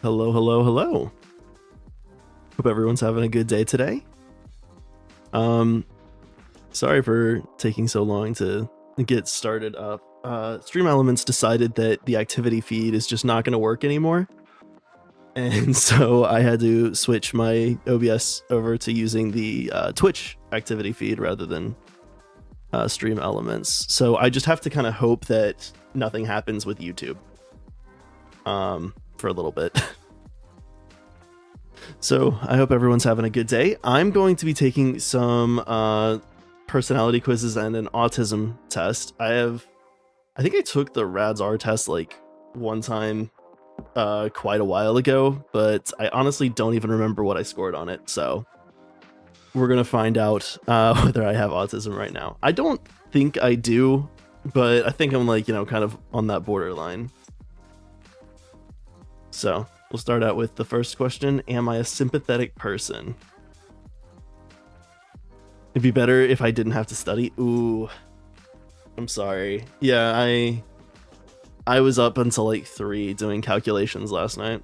Hello, hello, hello. Hope everyone's having a good day today. Sorry for taking so long to get started up. Stream Elements decided that the activity feed is just not going to work anymore. And so I had to switch my OBS over to using the Twitch activity feed rather than Stream Elements. So I just have to kind of hope that nothing happens with YouTube for a little bit. So I hope everyone's having a good day. I'm going to be taking some personality quizzes and an autism test. I think I took the RADS-R test like one time quite a while ago, but I honestly don't even remember what I scored on it. So we're going to find out whether I have autism right now. I don't think I do, but I think I'm like, kind of on that borderline. So we'll start out with the first question. Am I a sympathetic person? It'd be better if I didn't have to study. Ooh, I'm sorry. Yeah, I was up until like 3 doing calculations last night.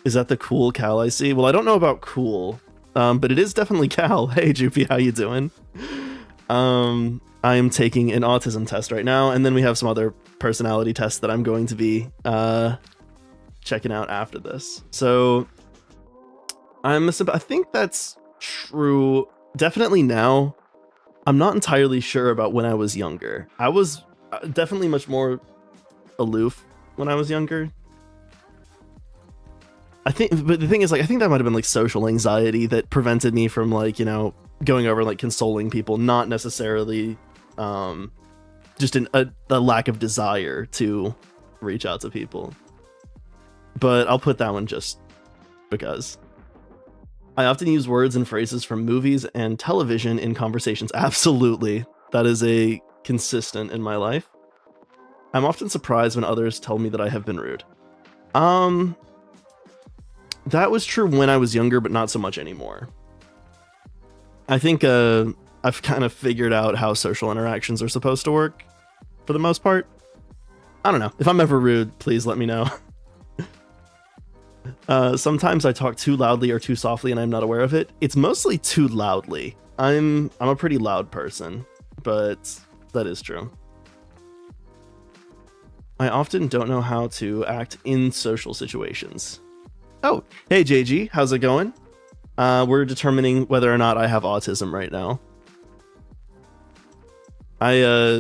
Is that the cool Cal I see? Well, I don't know about cool, but it is definitely Cal. Hey, Joopy, how you doing? I am taking an autism test right now, and then we have some other personality tests that I'm going to be checking out after this. So I think that's true. Definitely now. I'm not entirely sure about when I was younger. I was definitely much more aloof when I was younger. But the thing is, like, I think that might have been like social anxiety that prevented me from like, going over like consoling people, not necessarily just a lack of desire to reach out to people. But I'll put that one just because. I often use words and phrases from movies and television in conversations. Absolutely. That is a consistent in my life. I'm often surprised when others tell me that I have been rude. That was true when I was younger, but not so much anymore. I think I've kind of figured out how social interactions are supposed to work for the most part. I don't know. If I'm ever rude, please let me know. Sometimes I talk too loudly or too softly and I'm not aware of it. It's mostly too loudly. I'm a pretty loud person, but that is true. I often don't know how to act in social situations. Oh, hey JG, how's it going? We're determining whether or not I have autism right now.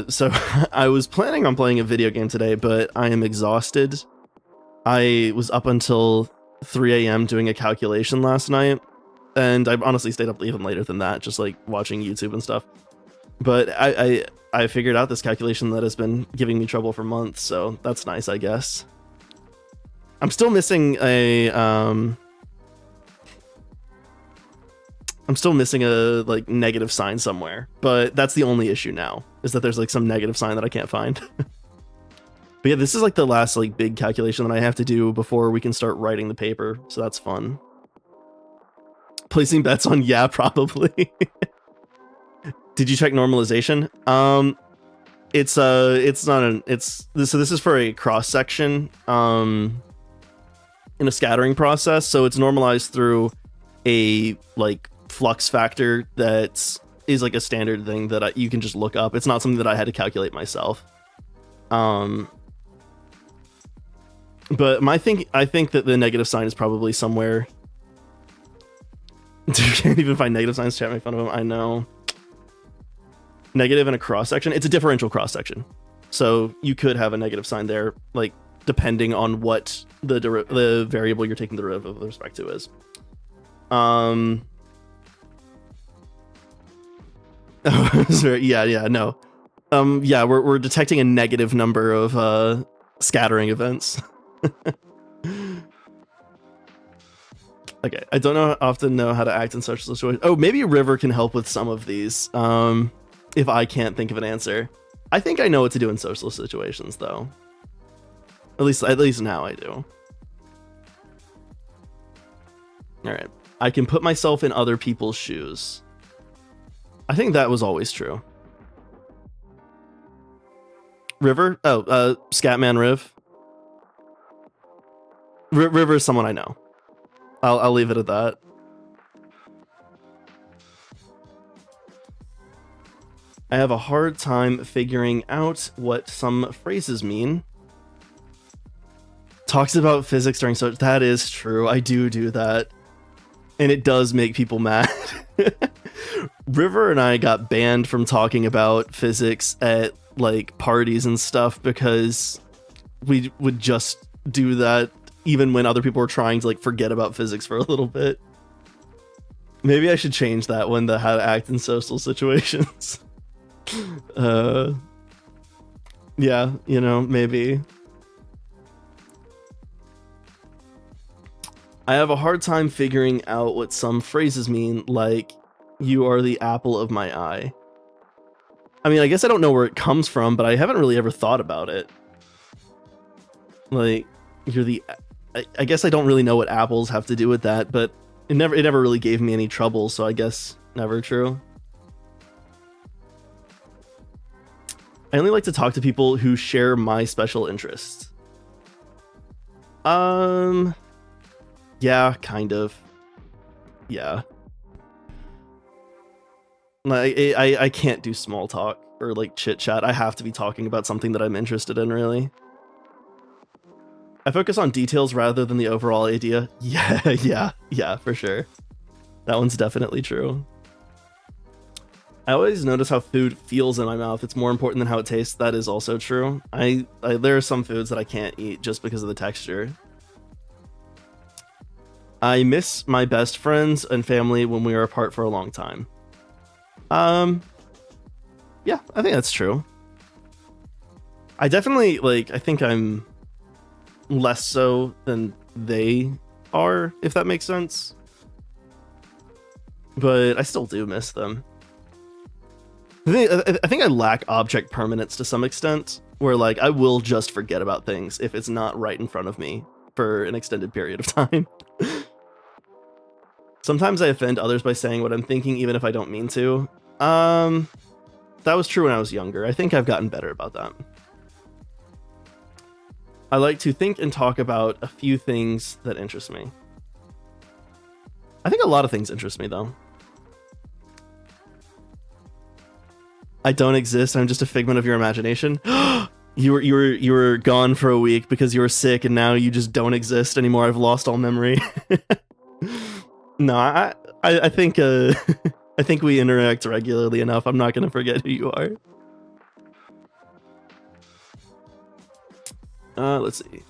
So I was planning on playing a video game today, but I am exhausted. I was up until 3 a.m. doing a calculation last night, and I honestly stayed up even later than that, just like watching YouTube and stuff. But I figured out this calculation that has been giving me trouble for months, so that's nice, I guess. I'm still missing a like negative sign somewhere, but that's the only issue now, is that there's like some negative sign that I can't find. But yeah, this is like the last like big calculation that I have to do before we can start writing the paper, so that's fun. Placing bets on probably. Did you check normalization? So this is for a cross section in a scattering process, so it's normalized through a like flux factor that is like a standard thing that you can just look up. It's not something that I had to calculate myself. But I think that the negative sign is probably somewhere. You can't even find negative signs. Chat, make fun of them. I know. Negative in a cross section. It's a differential cross section, so you could have a negative sign there, like depending on what the variable you're taking the derivative with respect to is. Yeah, no. Yeah, we're detecting a negative number of scattering events. Okay, I don't often know how to act in social situations. Oh, maybe River can help with some of these. If I can't think of an answer. I think I know what to do in social situations, though. At least now I do. All right, I can put myself in other people's shoes. I think that was always true. River? Oh, Scatman Riv. River is someone I know. I'll leave it at that. I have a hard time figuring out what some phrases mean. Talks about physics during so that is true. I do that. And it does make people mad. River and I got banned from talking about physics at like parties and stuff because we would just do that even when other people were trying to like forget about physics for a little bit. Maybe I should change that one, the how to act in social situations. Yeah, you know, maybe. I have a hard time figuring out what some phrases mean, like, you are the apple of my eye. I mean, I guess I don't know where it comes from, but I haven't really ever thought about it. Like, you're the... I guess I don't really know what apples have to do with that, but it never really gave me any trouble, so I guess never true. I only like to talk to people who share my special interests. Yeah, kind of. Yeah. Like, I can't do small talk or like chit chat. I have to be talking about something that I'm interested in, really. I focus on details rather than the overall idea. Yeah, for sure. That one's definitely true. I always notice how food feels in my mouth. It's more important than how it tastes. That is also true. There are some foods that I can't eat just because of the texture. I miss my best friends and family when we were apart for a long time. Yeah, I think that's true. I definitely, like, I think I'm less so than they are, if that makes sense. But I still do miss them. I think I lack object permanence to some extent, where, like, I will just forget about things if it's not right in front of me for an extended period of time. Sometimes I offend others by saying what I'm thinking, even if I don't mean to. That was true when I was younger. I think I've gotten better about that. I like to think and talk about a few things that interest me. I think a lot of things interest me, though. I don't exist. I'm just a figment of your imagination. You were gone for a week because you were sick, and now you just don't exist anymore. I've lost all memory. No, I think I think we interact regularly enough. I'm not gonna forget who you are. Let's see.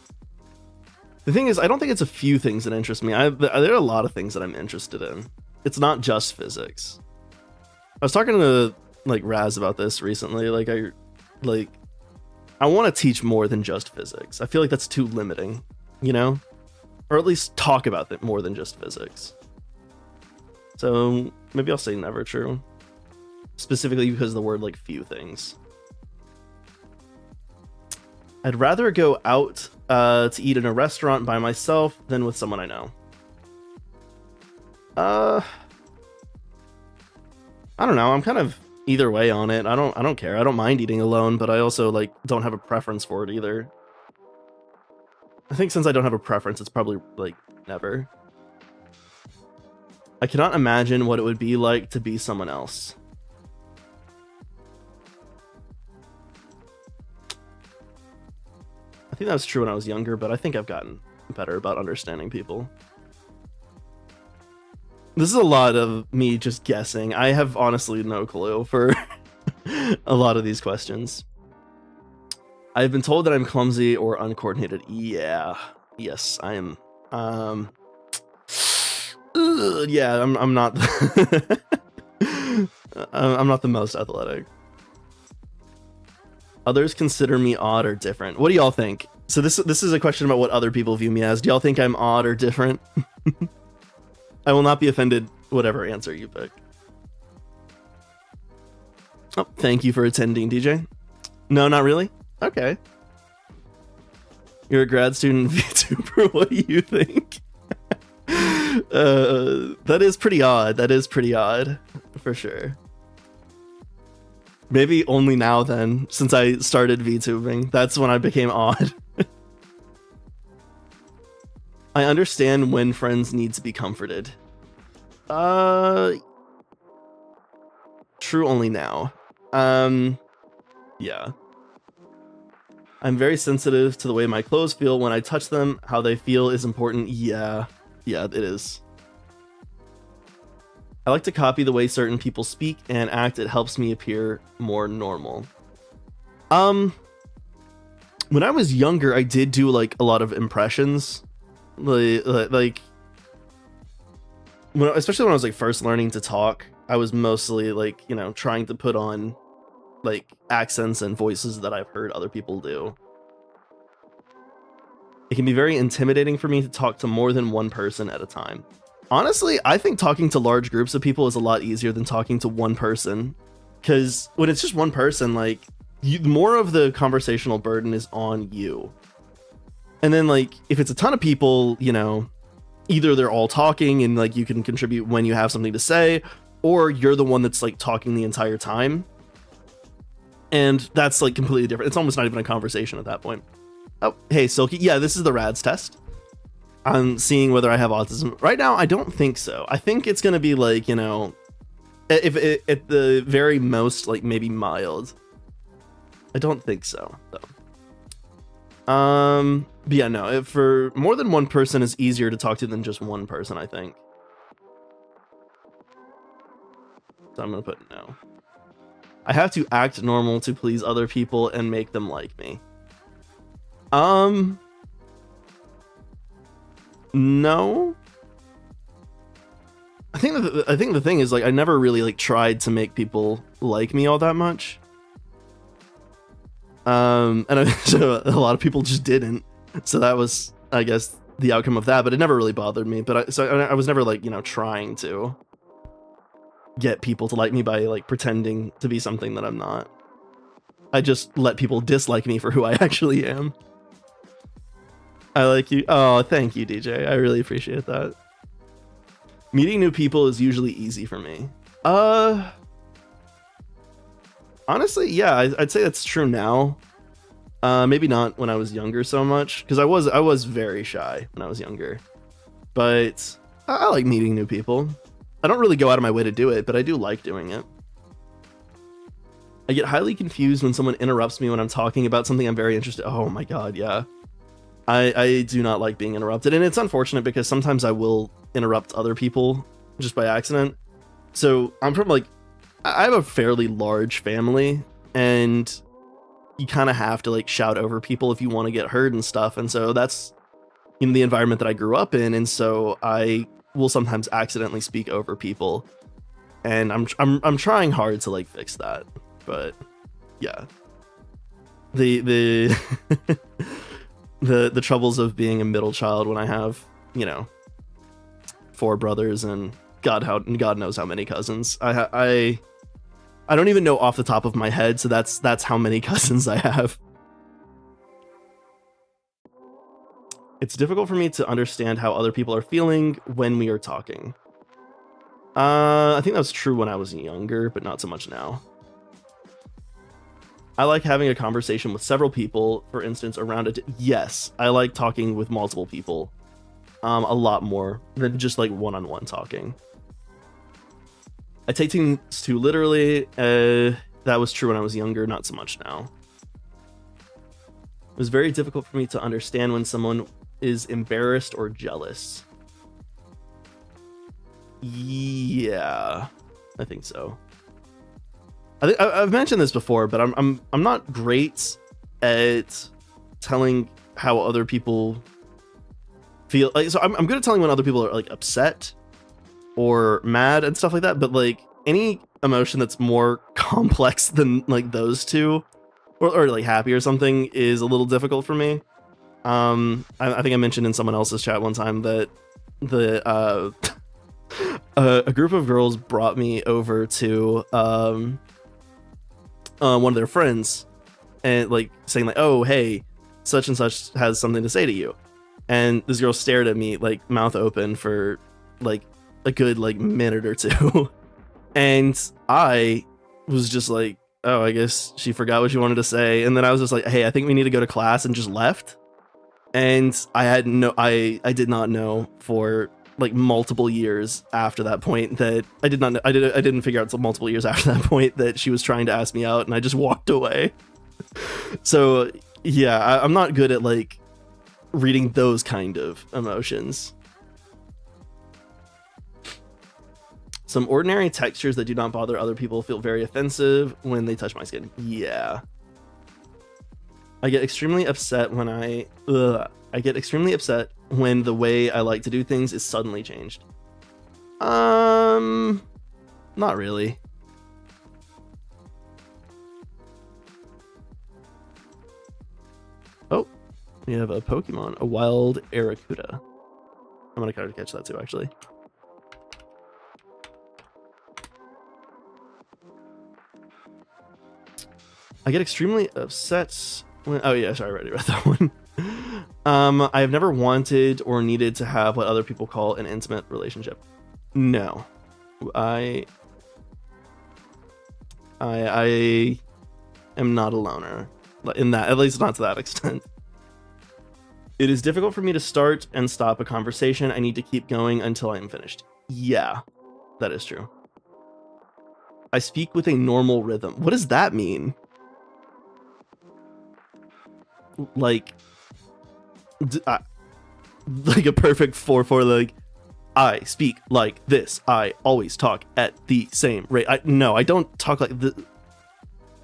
The thing is, I don't think it's a few things that interest me. There are a lot of things that I'm interested in. It's not just physics. I was talking to like Raz about this recently. I want to teach more than just physics. I feel like that's too limiting, you know, or at least talk about it more than just physics. So maybe I'll say never true, specifically because of the word like few things. I'd rather go out to eat in a restaurant by myself than with someone I know. I don't know. I'm kind of either way on it. I don't care. I don't mind eating alone, but I also like don't have a preference for it either. I think since I don't have a preference, it's probably like never. I cannot imagine what it would be like to be someone else. I think that was true when I was younger, but I think I've gotten better about understanding people. This is a lot of me just guessing. I have honestly no clue for a lot of these questions. I've been told that I'm clumsy or uncoordinated. Yeah. Yes, I am. Yeah, I'm not I'm not the most athletic. Others consider me odd or different. What do y'all think? So this is a question about what other people view me as. Do y'all think I'm odd or different? I will not be offended whatever answer you pick. Oh, thank you for attending, DJ. No, not really? Okay. You're a grad student VTuber. What do you think? That is pretty odd. That is pretty odd, for sure. Maybe only now then, since I started VTubing. That's when I became odd. I understand when friends need to be comforted. True only now. Yeah. I'm very sensitive to the way my clothes feel when I touch them. How they feel is important. Yeah, it is. I like to copy the way certain people speak and act. It helps me appear more normal. When I was younger, I did do like a lot of impressions. Like especially when I was like first learning to talk, I was mostly like, you know, trying to put on like accents and voices that I've heard other people do. It can be very intimidating for me to talk to more than one person at a time. Honestly, I think talking to large groups of people is a lot easier than talking to one person, because when it's just one person, like more of the conversational burden is on you. And then like if it's a ton of people, you know, either they're all talking and like you can contribute when you have something to say, or you're the one that's like talking the entire time. And that's like completely different. It's almost not even a conversation at that point. Oh, hey, Silky. Yeah, this is the RADS test. I'm seeing whether I have autism. Right now, I don't think so. I think it's going to be like, you know, if it, at the very most, like maybe mild. I don't think so, though. But yeah, no, for more than one person is easier to talk to than just one person, I think. So I'm going to put no. I have to act normal to please other people and make them like me. No. I think the thing is like I never really like tried to make people like me all that much. And so a lot of people just didn't. So that was, I guess, the outcome of that. But it never really bothered me. But I was never like, you know, trying to get people to like me by like pretending to be something that I'm not. I just let people dislike me for who I actually am. I like you. Oh, thank you, DJ. I really appreciate that. Meeting new people is usually easy for me. Honestly, yeah, I'd say that's true now. Maybe not when I was younger so much, because I was very shy when I was younger. But I like meeting new people. I don't really go out of my way to do it, but I do like doing it. I get highly confused when someone interrupts me when I'm talking about something I'm very interested in. Oh my god, yeah. I do not like being interrupted, and it's unfortunate because sometimes I will interrupt other people just by accident. So I'm from like, I have a fairly large family, and you kind of have to like shout over people if you want to get heard and stuff. And so that's in the environment that I grew up in, and so I will sometimes accidentally speak over people, and I'm trying hard to like fix that. But yeah, the the troubles of being a middle child when I have, you know, 4 brothers and God knows how many cousins. I don't even know off the top of my head, so that's how many cousins I have. It's difficult for me to understand how other people are feeling when we are talking. I think that was true when I was younger, but not so much now. I like having a conversation with several people, for instance, around it. Yes, I like talking with multiple people a lot more than just like one-on-one talking. I take things too literally. That was true when I was younger, not so much now. It was very difficult for me to understand when someone is embarrassed or jealous. Yeah, I think so. I've mentioned this before, but I'm not great at telling how other people feel. Like, so I'm good at telling when other people are like upset or mad and stuff like that, but like any emotion that's more complex than like those two, or like happy or something, is a little difficult for me. I think I mentioned in someone else's chat one time that the a group of girls brought me over to one of their friends, and like saying like, oh hey, such and such has something to say to you, and this girl stared at me like mouth open for like a good like minute or two. And I was just like, oh, I guess she forgot what she wanted to say. And then I was just like, hey, I think we need to go to class, and just left. And I did not know for like multiple years after that point that I didn't figure out until multiple years after that point that she was trying to ask me out, and I just walked away. So yeah, I'm not good at like reading those kind of emotions. Some ordinary textures that do not bother other people feel very offensive when they touch my skin. Yeah. I get extremely upset when I get extremely upset when the way I like to do things is suddenly changed. Not really. Oh, we have a Pokemon, a wild Arrokuda. I'm gonna try to catch that too, actually. I get extremely upset when, oh yeah, sorry, I already read that one. I have never wanted or needed to have what other people call an intimate relationship. No. I am not a loner in that, at least not to that extent. It is difficult for me to start and stop a conversation. I need to keep going until I am finished. Yeah, that is true. I speak with a normal rhythm. What does that mean? Like a perfect 4/4, like I speak like this. I always talk at the same rate. No, I don't talk like the.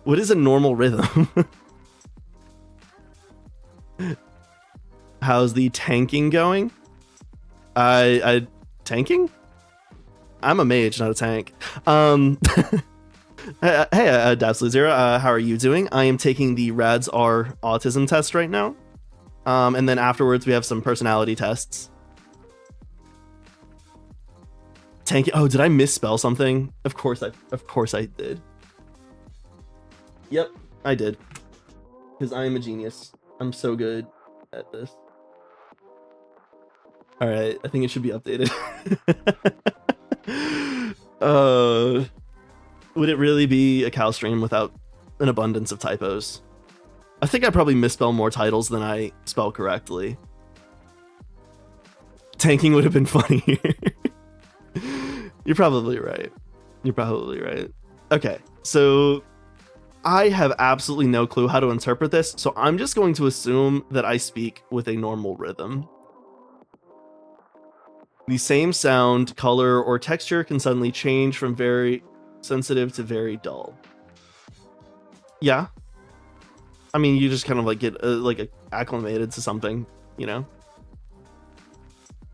What is a normal rhythm? How's the tanking going? I tanking? I'm a mage, not a tank. Hey, Dabsley Zero, how are you doing? I am taking the Rads R autism test right now. And then afterwards we have some personality tests. Tanking. Oh, did I misspell something? Of course I did. Yep, I did. Because I am a genius. I'm so good at this. Alright, I think it should be updated. Would it really be a cow stream without an abundance of typos? I think I probably misspell more titles than I spell correctly. Tanking would have been funnier. You're probably right. You're probably right. Okay, so I have absolutely no clue how to interpret this, so I'm just going to assume that I speak with a normal rhythm. The same sound, color, or texture can suddenly change from very sensitive to very dull. Yeah. I mean, you just kind of like get like acclimated to something, you know?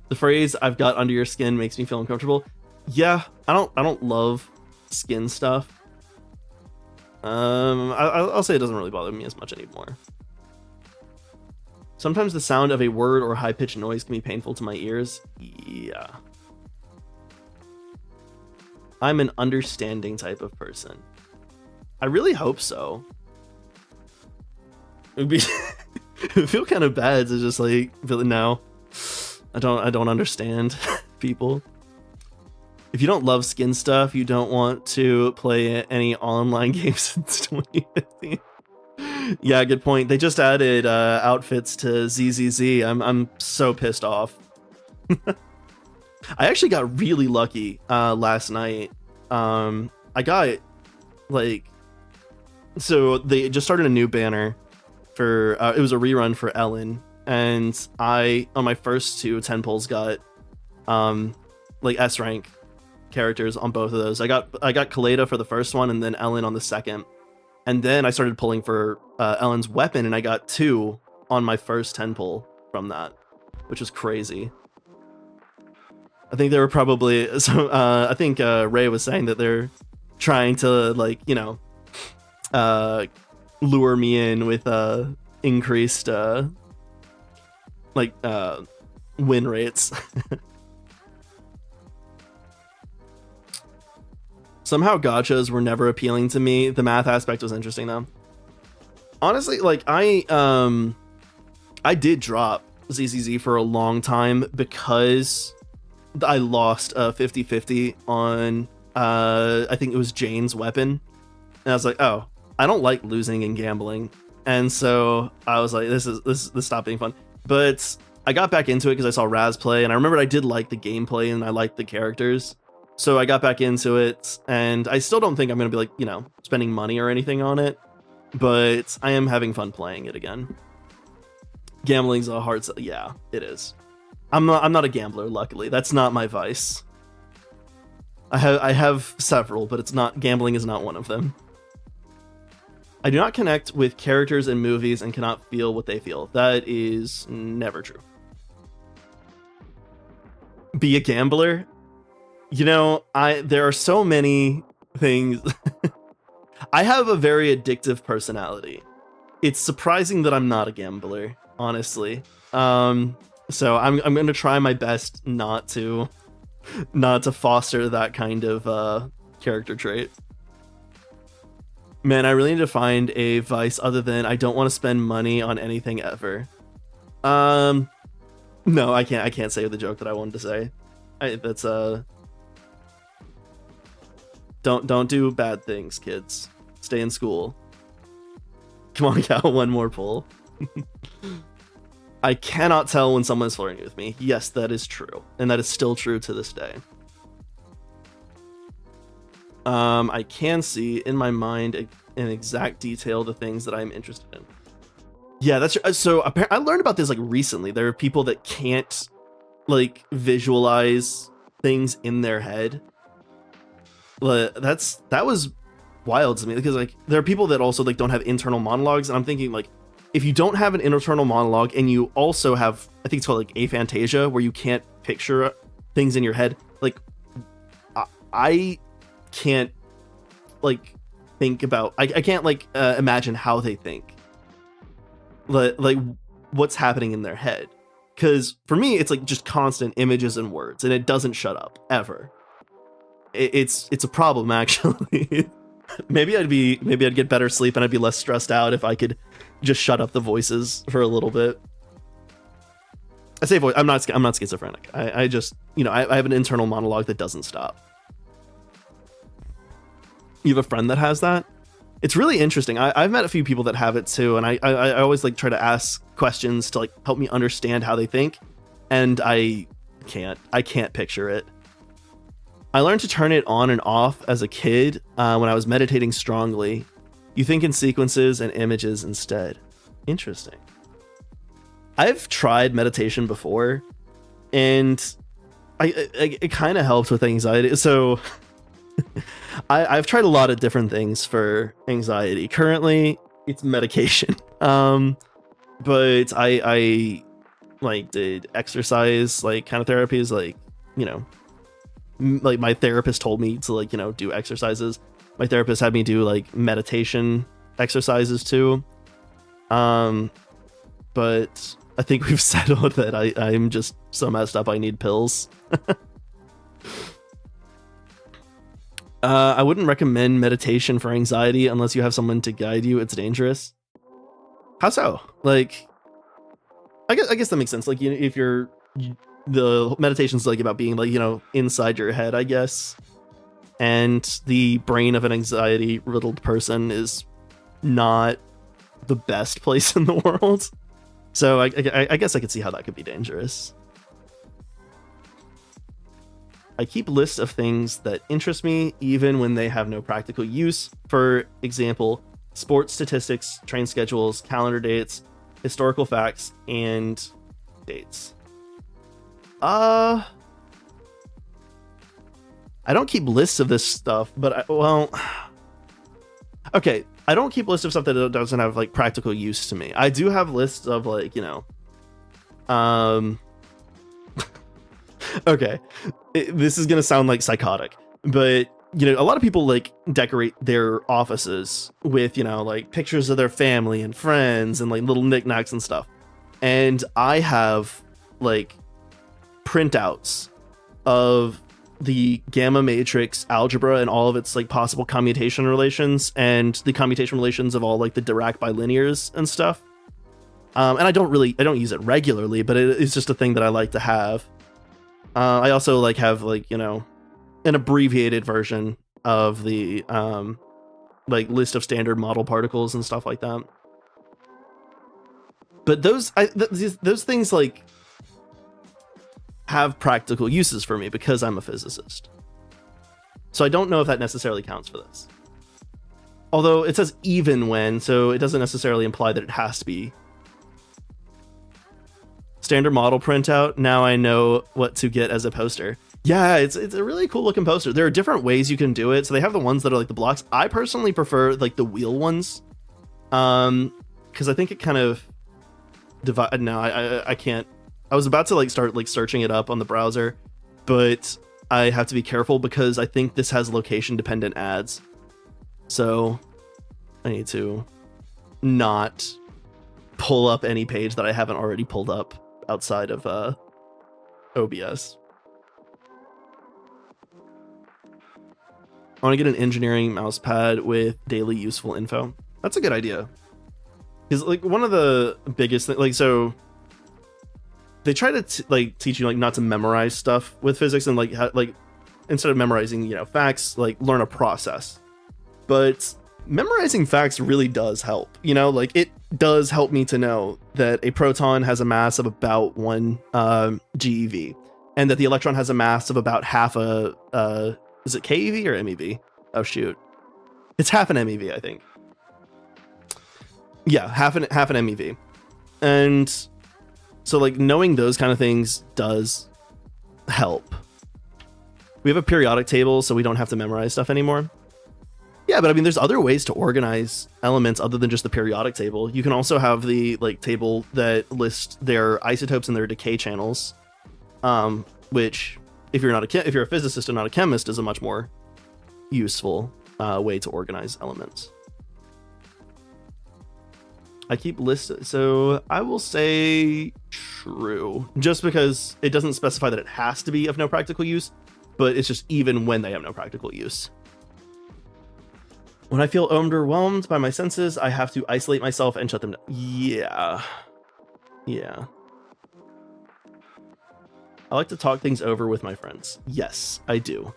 The phrase "I've got under your skin" makes me feel uncomfortable. Yeah, I don't love skin stuff. I'll say it doesn't really bother me as much anymore. Sometimes the sound of a word or high-pitched noise can be painful to my ears. Yeah. I'm an understanding type of person. I really hope so. It would be it would feel kind of bad to just like feel, no, I don't understand people. If you don't love skin stuff, you don't want to play any online games since 2015. Yeah, good point. They just added outfits to ZZZ. I'm so pissed off. I actually got really lucky last night. I got like, so they just started a new banner for it was a rerun for Ellen, and I on my first 2 10 pulls got like S rank characters on both of those. I got Kaleda for the first one and then Ellen on the second, and then I started pulling for Ellen's weapon, and I got 2 on my first 10 pull from that, which was crazy. I think they were probably so. I think Ray was saying that they're trying to, like, you know, lure me in with increased like win rates. Somehow gachas were never appealing to me. The math aspect was interesting though. Honestly, like I did drop ZZZ for a long time because I lost 50-50 on I think it was Jane's weapon, and I was like, oh, I don't like losing and gambling, and so I was like, this stopped being fun. But I got back into it because I saw Raz play, and I remembered I did like the gameplay and I liked the characters, so I got back into it. And I still don't think I'm gonna be like, you know, spending money or anything on it, but I am having fun playing it again. Gambling's a hard, yeah, it is. I'm not a gambler, luckily. That's not my vice. I have several, but it's not, gambling is not one of them. I do not connect with characters in movies and cannot feel what they feel. That is never true. Be a gambler? You know, there are so many things. I have a very addictive personality. It's surprising that I'm not a gambler, honestly. So I'm going to try my best not to foster that kind of character trait. Man, I really need to find a vice other than I don't want to spend money on anything ever. No, I can't say the joke that I wanted to say. That's don't do bad things, kids. Stay in school. Come on, Cal, one more pull. I cannot tell when someone is flirting with me. Yes, that is true. And that is still true to this day. I can see in my mind in exact detail the things that I'm interested in. Yeah, that's so I learned about this like recently. There are people that can't like visualize things in their head. That was wild to me, because like there are people that also like don't have internal monologues, and I'm thinking like, if you don't have an internal monologue and you also have, I think it's called like aphantasia, where you can't picture things in your head, like I can't like think about, I can't like imagine how they think, like what's happening in their head, because for me it's like just constant images and words, and it doesn't shut up ever. It's a problem, actually. maybe I'd get better sleep and I'd be less stressed out if I could just shut up the voices for a little bit. I say voice, I'm not schizophrenic. I just, you know, I have an internal monologue that doesn't stop. You have a friend that has that? It's really interesting. I've met a few people that have it too, and I always like try to ask questions to like help me understand how they think, and I can't picture it. I learned to turn it on and off as a kid when I was meditating strongly. You think in sequences and images instead. Interesting. I've tried meditation before, and it kind of helps with anxiety. So I've tried a lot of different things for anxiety. Currently, it's medication. But I like did exercise, like kind of therapies, like, you know, like my therapist told me to like, you know, do exercises. My therapist had me do like meditation exercises too. But I think we've settled that I'm just so messed up I need pills. I wouldn't recommend meditation for anxiety unless you have someone to guide you. It's dangerous. How so? Like, I guess that makes sense. Like, you know, if the meditation's like about being like, you know, inside your head, I guess, and the brain of an anxiety riddled person is not the best place in the world. So I guess I could see how that could be dangerous. I keep lists of things that interest me even when they have no practical use. For example, sports statistics, train schedules, calendar dates, historical facts, and dates. I don't keep lists of this stuff, but okay, I don't keep lists of stuff that doesn't have like practical use to me. I do have lists of like, okay, this is gonna sound like psychotic, but a lot of people like decorate their offices with like pictures of their family and friends and like little knickknacks and stuff. And I have like printouts of the gamma matrix algebra and all of its like possible commutation relations and the commutation relations of all like the Dirac bilinears and stuff. And I don't use it regularly, but it's just a thing that I like to have. I also like have like, an abbreviated version of the like list of standard model particles and stuff like that. But those things like have practical uses for me because I'm a physicist. So I don't know if that necessarily counts for this. Although it says even when, so it doesn't necessarily imply that it has to be. Standard model printout. Now I know what to get as a poster. Yeah, it's a really cool looking poster. There are different ways you can do it. So they have the ones that are like the blocks. I personally prefer like the wheel ones. Because I think it kind of divide. No, I can't. I was about to like start like searching it up on the browser, but I have to be careful because I think this has location dependent ads. So I need to not pull up any page that I haven't already pulled up outside of OBS. I want to get an engineering mouse pad with daily useful info. That's a good idea. Because like one of the biggest things, like, so they try to like teach you like not to memorize stuff with physics and like like instead of memorizing facts, like learn a process. But memorizing facts really does help. Like it does help me to know that a proton has a mass of about 1 GeV, and that the electron has a mass of about half a is it keV or MeV? Oh shoot, it's half an MeV, I think. Yeah, half an MeV. And so like knowing those kind of things does help. We have a periodic table, so we don't have to memorize stuff anymore. Yeah, but I mean, there's other ways to organize elements other than just the periodic table. You can also have the like table that lists their isotopes and their decay channels, which if you're a physicist and not a chemist, is a much more useful way to organize elements. I keep lists, so I will say true, just because it doesn't specify that it has to be of no practical use, but it's just even when they have no practical use. When I feel overwhelmed by my senses, I have to isolate myself and shut them down. Yeah. I like to talk things over with my friends. Yes, I do.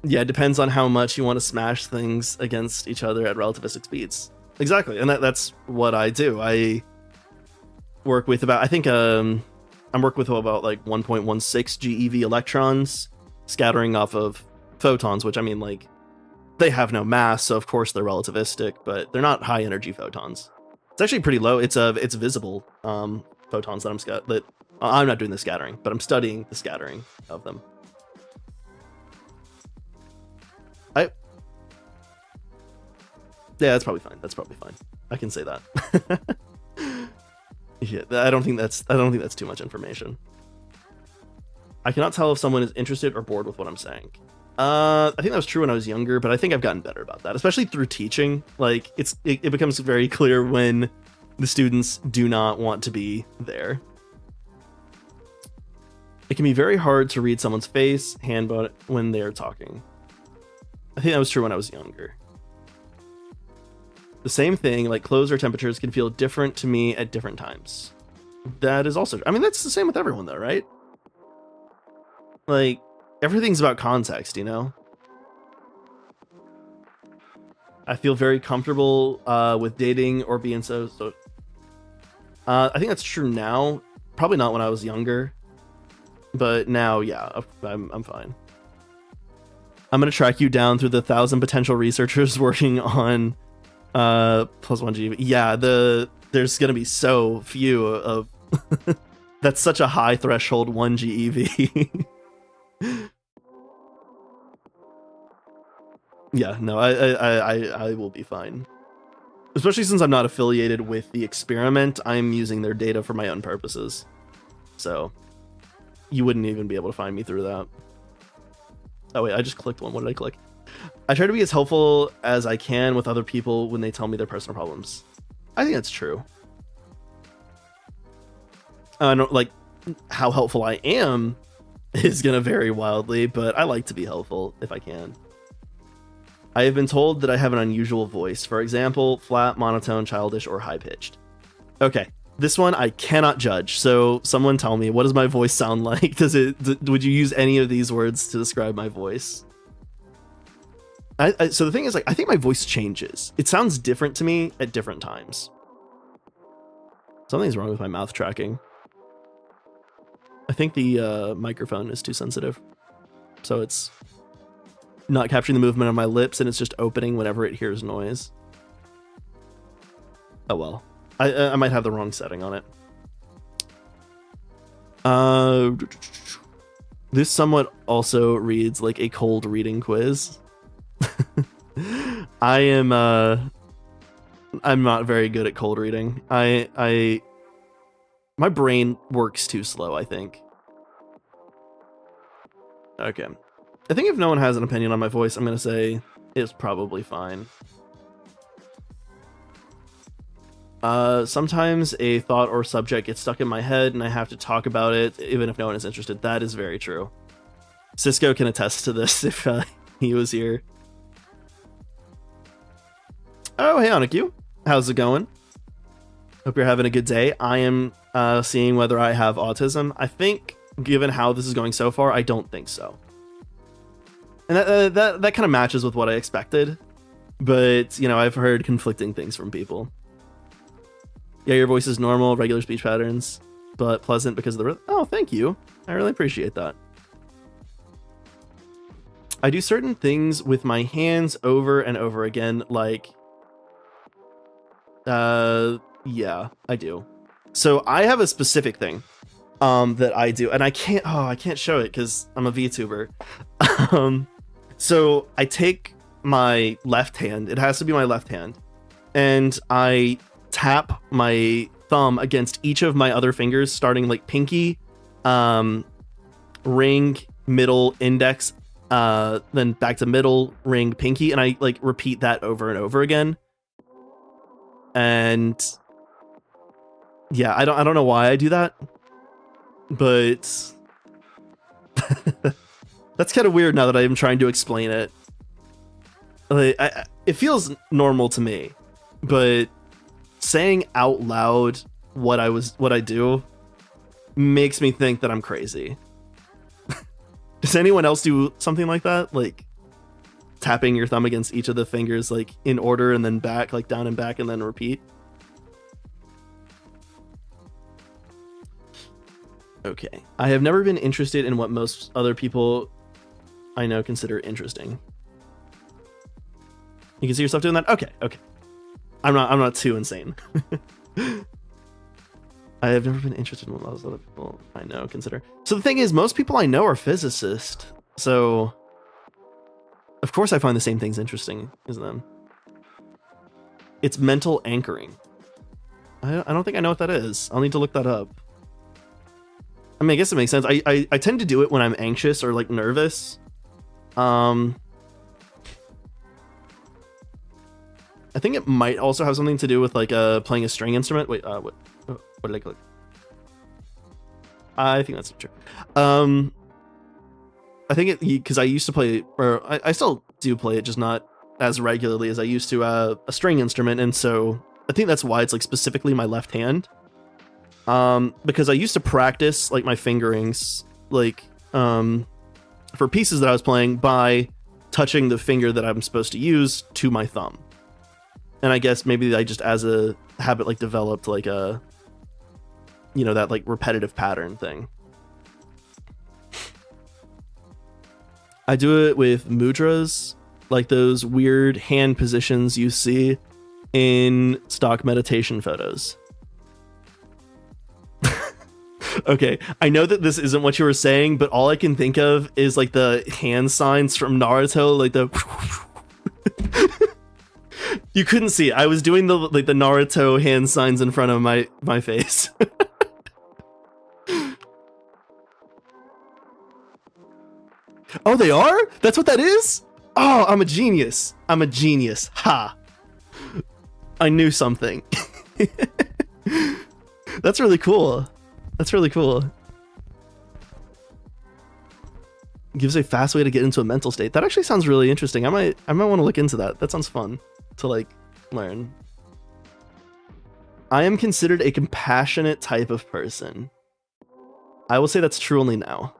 Yeah, it depends on how much you want to smash things against each other at relativistic speeds. Exactly, and that's what I do. I work with about, I think I'm working with about like 1.16 GeV electrons scattering off of photons, which I mean, like, they have no mass, so of course they're relativistic, but they're not high energy photons. It's actually pretty low. It's visible photons that I'm not doing the scattering, but I'm studying the scattering of them. Yeah, that's probably fine. I can say that. Yeah, I don't think that's too much information. I cannot tell if someone is interested or bored with what I'm saying. I think that was true when I was younger, but I think I've gotten better about that, especially through teaching. Like it becomes very clear when the students do not want to be there. It can be very hard to read someone's face, hand when they're talking. I think that was true when I was younger. The same thing, like clothes or temperatures can feel different to me at different times. That is also, I mean, that's the same with everyone though, right? Like, everything's about context, I feel very comfortable with dating or being so. I think that's true now. Probably not when I was younger. But now, yeah, I'm fine. I'm gonna track you down through the 1,000 potential researchers working on +1 GeV. Yeah, there's gonna be so few of that's such a high threshold 1 GeV. Yeah, no, I will be fine. Especially since I'm not affiliated with the experiment, I'm using their data for my own purposes. So you wouldn't even be able to find me through that. Oh wait, I just clicked one. What did I click? I try to be as helpful as I can with other people when they tell me their personal problems. I think that's true. I don't like how helpful I am is gonna vary wildly, but I like to be helpful if I can. I have been told that I have an unusual voice. For example, flat, monotone, childish, or high-pitched. Okay, this one I cannot judge. So someone tell me, what does my voice sound like? Would you use any of these words to describe my voice? So the thing is, like, I think my voice changes. It sounds different to me at different times. Something's wrong with my mouth tracking. I think the microphone is too sensitive. So it's not capturing the movement of my lips, and it's just opening whenever it hears noise. Oh well. I might have the wrong setting on it. This somewhat also reads like a cold reading quiz. I'm not very good at cold reading. My brain works too slow, I think. Okay. I think if no one has an opinion on my voice, I'm gonna say it's probably fine. Sometimes a thought or subject gets stuck in my head and I have to talk about it even if no one is interested. That is very true. Cisco can attest to this if he was here. Oh, hey, Anaku. How's it going? Hope you're having a good day. I am seeing whether I have autism. I think, given how this is going so far, I don't think so. And that kind of matches with what I expected. But, you know, I've heard conflicting things from people. Yeah, your voice is normal, regular speech patterns, but pleasant because of the rhythm. Oh, thank you. I really appreciate that. I do certain things with my hands over and over again, like... yeah, I do. So I have a specific thing that I do, and I can't show it because I'm a VTuber. So I take my left hand, it has to be my left hand, and I tap my thumb against each of my other fingers, starting like pinky, ring, middle, index, then back to middle, ring, pinky, and I like repeat that over and over again. And yeah, I don't know why I do that, but that's kind of weird now that I'm trying to explain it. Like, it feels normal to me, but saying out loud what I do makes me think that I'm crazy. Does anyone else do something like that? Like tapping your thumb against each of the fingers, like in order and then back, like down and back and then repeat? Okay. I have never been interested in what most other people I know consider interesting. You can see yourself doing that? Okay. I'm not too insane. I have never been interested in what most other people I know consider. So the thing is, most people I know are physicists. So of course I find the same things interesting as them. It's mental anchoring. I don't think I know what that is. I'll need to look that up. I mean, I guess it makes sense. I tend to do it when I'm anxious or like nervous. I think it might also have something to do with like playing a string instrument. Wait, what did I click? I think that's true. I think it because I used to play, or I still do play it, just not as regularly as I used to, a string instrument, and so I think that's why it's like specifically my left hand. Because I used to practice like my fingerings, like for pieces that I was playing by touching the finger that I'm supposed to use to my thumb. And I guess maybe I just as a habit like developed like a, you know, that like repetitive pattern thing. I do it with mudras, like those weird hand positions you see in stock meditation photos. Okay, I know that this isn't what you were saying, but all I can think of is like the hand signs from Naruto, like the you couldn't see it. I was doing the Naruto hand signs in front of my face. Oh, they are? That's what that is? Oh, I'm a genius. I'm a genius. Ha. I knew something. That's really cool. That's really cool. Gives a fast way to get into a mental state. That actually sounds really interesting. I might want to look into that. That sounds fun to like learn. I am considered a compassionate type of person. I will say that's true only now.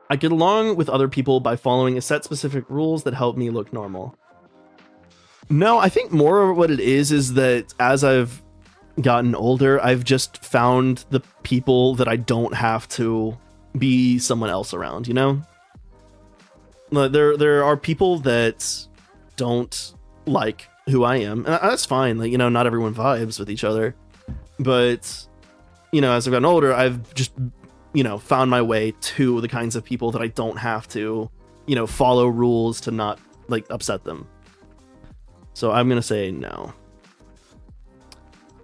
I get along with other people by following a set specific rules that help me look normal. No, I think more of what it is that as I've gotten older, I've just found the people that I don't have to be someone else around, you know? There are people that don't like who I am, and that's fine. Like, you know, not everyone vibes with each other, but you know, as I've gotten older, I've just, you know, found my way to the kinds of people that I don't have to, you know, follow rules to not like upset them. So I'm gonna say no.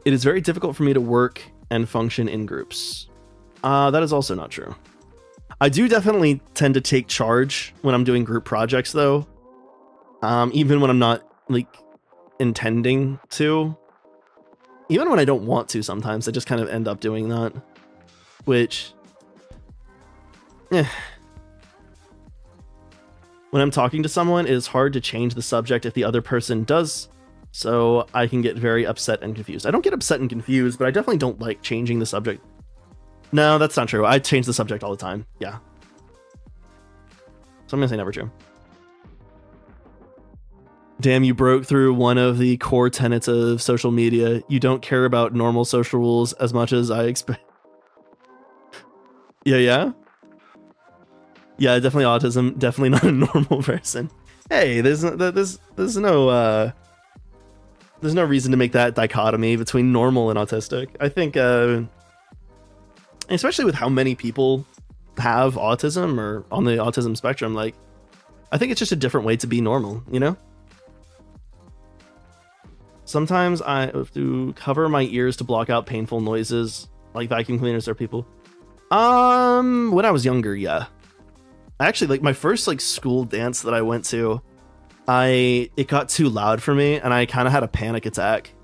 It is very difficult for me to work and function in groups. That is also not true. I do definitely tend to take charge when I'm doing group projects, though. Even when I'm not like intending to. Even when I don't want to, sometimes I just kind of end up doing that. Which, when I'm talking to someone, it is hard to change the subject if the other person does. So I can get very upset and confused. I don't get upset and confused, but I definitely don't like changing the subject. No, that's not true. I change the subject all the time. Yeah. So I'm gonna say never true. Damn, you broke through one of the core tenets of social media. You don't care about normal social rules as much as I expect. Yeah? Yeah, definitely autism. Definitely not a normal person. Hey, there's no reason to make that dichotomy between normal and autistic. I think, especially with how many people have autism or on the autism spectrum, like, I think it's just a different way to be normal, you know? Sometimes I have to cover my ears to block out painful noises, like vacuum cleaners or people. When I was younger, yeah. Actually, like, my first, like, school dance that I went to, it got too loud for me, and I kind of had a panic attack.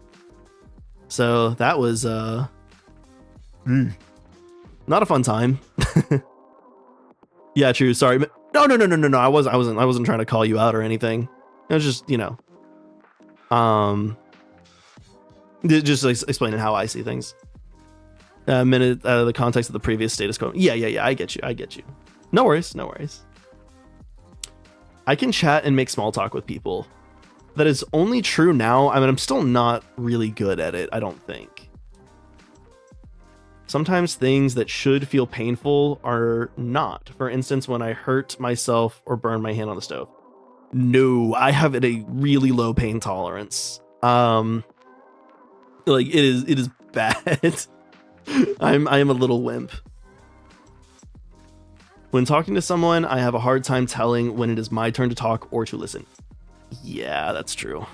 So that was, not a fun time. Yeah, true. Sorry. No. I wasn't trying to call you out or anything. It was just, you know, just like explaining how I see things. Minute the context of the previous status quo. Yeah. I get you. No worries. I can chat and make small talk with people. That is only true now. I mean, I'm still not really good at it, I don't think. Sometimes things that should feel painful are not. For instance, when I hurt myself or burn my hand on the stove. No, I have a really low pain tolerance. Like, it is bad. I am a little wimp. When talking to someone, I have a hard time telling when it is my turn to talk or to listen. Yeah, that's true.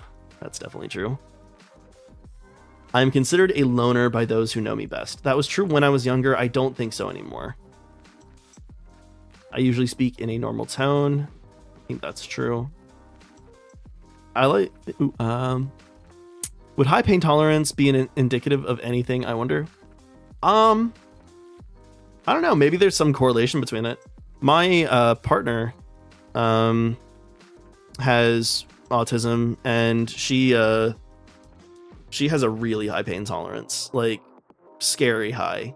That's definitely true. I am considered a loner by those who know me best. That was true when I was younger. I don't think so anymore. I usually speak in a normal tone. I think that's true. I like... would high pain tolerance be an indicative of anything, I wonder? I don't know. Maybe there's some correlation between it. My partner has autism, and she has a really high pain tolerance, like scary high.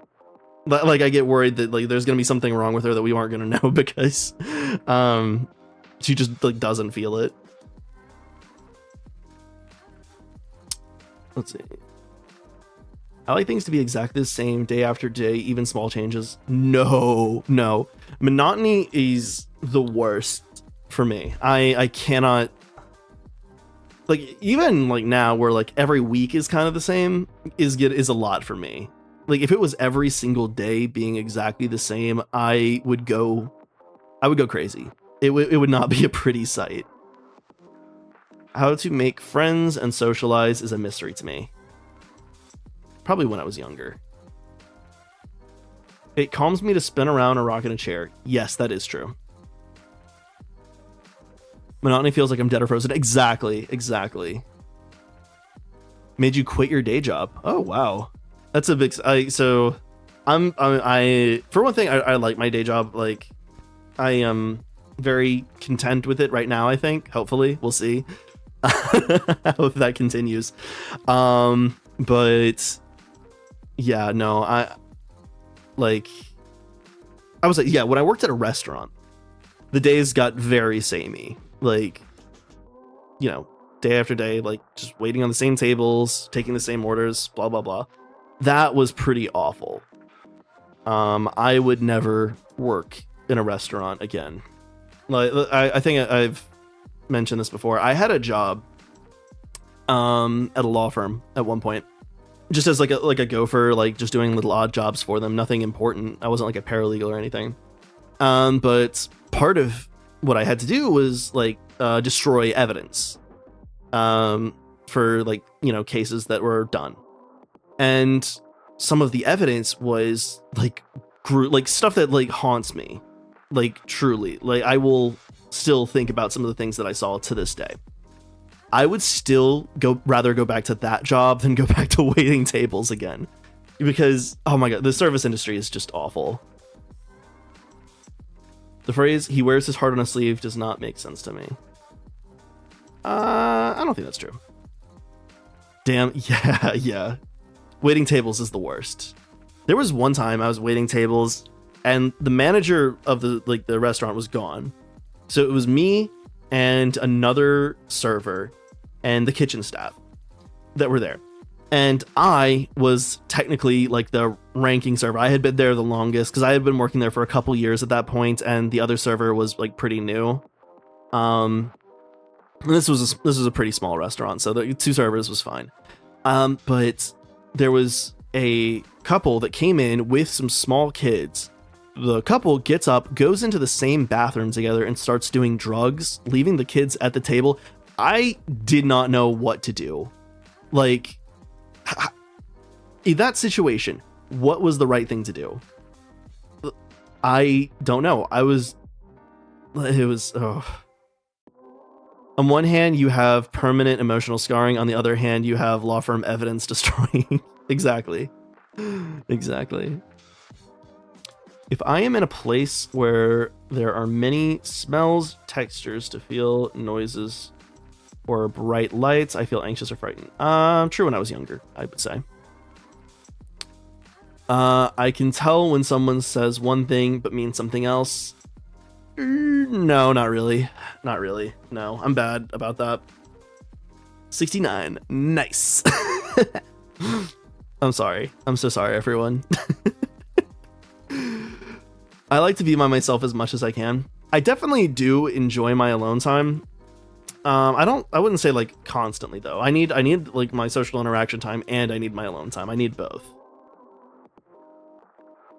Like, I get worried that like there's gonna be something wrong with her that we aren't gonna know because she just like doesn't feel it. Let's see. I like things to be exactly the same day after day, even small changes. No. Monotony is the worst for me. I cannot, like, even like now where like every week is kind of the same is a lot for me. Like if it was every single day being exactly the same, I would go crazy. It would not be a pretty sight. How to make friends and socialize is a mystery to me. Probably when I was younger. It calms me to spin around or rock in a chair. Yes, that is true. Monotony feels like I'm dead or frozen. Exactly. Made you quit your day job. Oh, wow. That's a big... So, I for one thing, I like my day job. Like, I am very content with it right now, I think. Hopefully. We'll see. I hope that continues. But... Yeah, no, I was like, yeah, when I worked at a restaurant, the days got very samey. Like, you know, day after day, like just waiting on the same tables, taking the same orders, blah, blah, blah. That was pretty awful. I would never work in a restaurant again. Like, I think I've mentioned this before. I had a job at a law firm at one point. Just as like a gopher, like just doing little odd jobs for them, nothing important. I wasn't like a paralegal or anything. But part of what I had to do was like destroy evidence for like, you know, cases that were done. And some of the evidence was like stuff that like haunts me, like truly. Like I will still think about some of the things that I saw to this day. I would still rather go back to that job than go back to waiting tables again, because, oh my God, the service industry is just awful. The phrase, he wears his heart on a sleeve, does not make sense to me. I don't think that's true. Damn. Yeah. Waiting tables is the worst. There was one time I was waiting tables and the manager of the restaurant was gone. So it was me and another server and the kitchen staff that were there. And I was technically like the ranking server. I had been there the longest because I had been working there for a couple years at that point, and the other server was like pretty new. This was a pretty small restaurant, so the two servers was fine. But there was a couple that came in with some small kids. The couple gets up, goes into the same bathroom together, and starts doing drugs, leaving the kids at the table. I did not know what to do. Like, in that situation, what was the right thing to do? I don't know. On one hand, you have permanent emotional scarring. On the other hand, you have law firm evidence destroying. Exactly. If I am in a place where there are many smells, textures to feel, noises, or bright lights, I feel anxious or frightened. True when I was younger, I would say. I can tell when someone says one thing but means something else. No, not really. No, I'm bad about that. 69. Nice. I'm sorry. I'm so sorry, everyone. I like to be by myself as much as I can. I definitely do enjoy my alone time. I wouldn't say like constantly though. I need like my social interaction time and I need my alone time. I need both.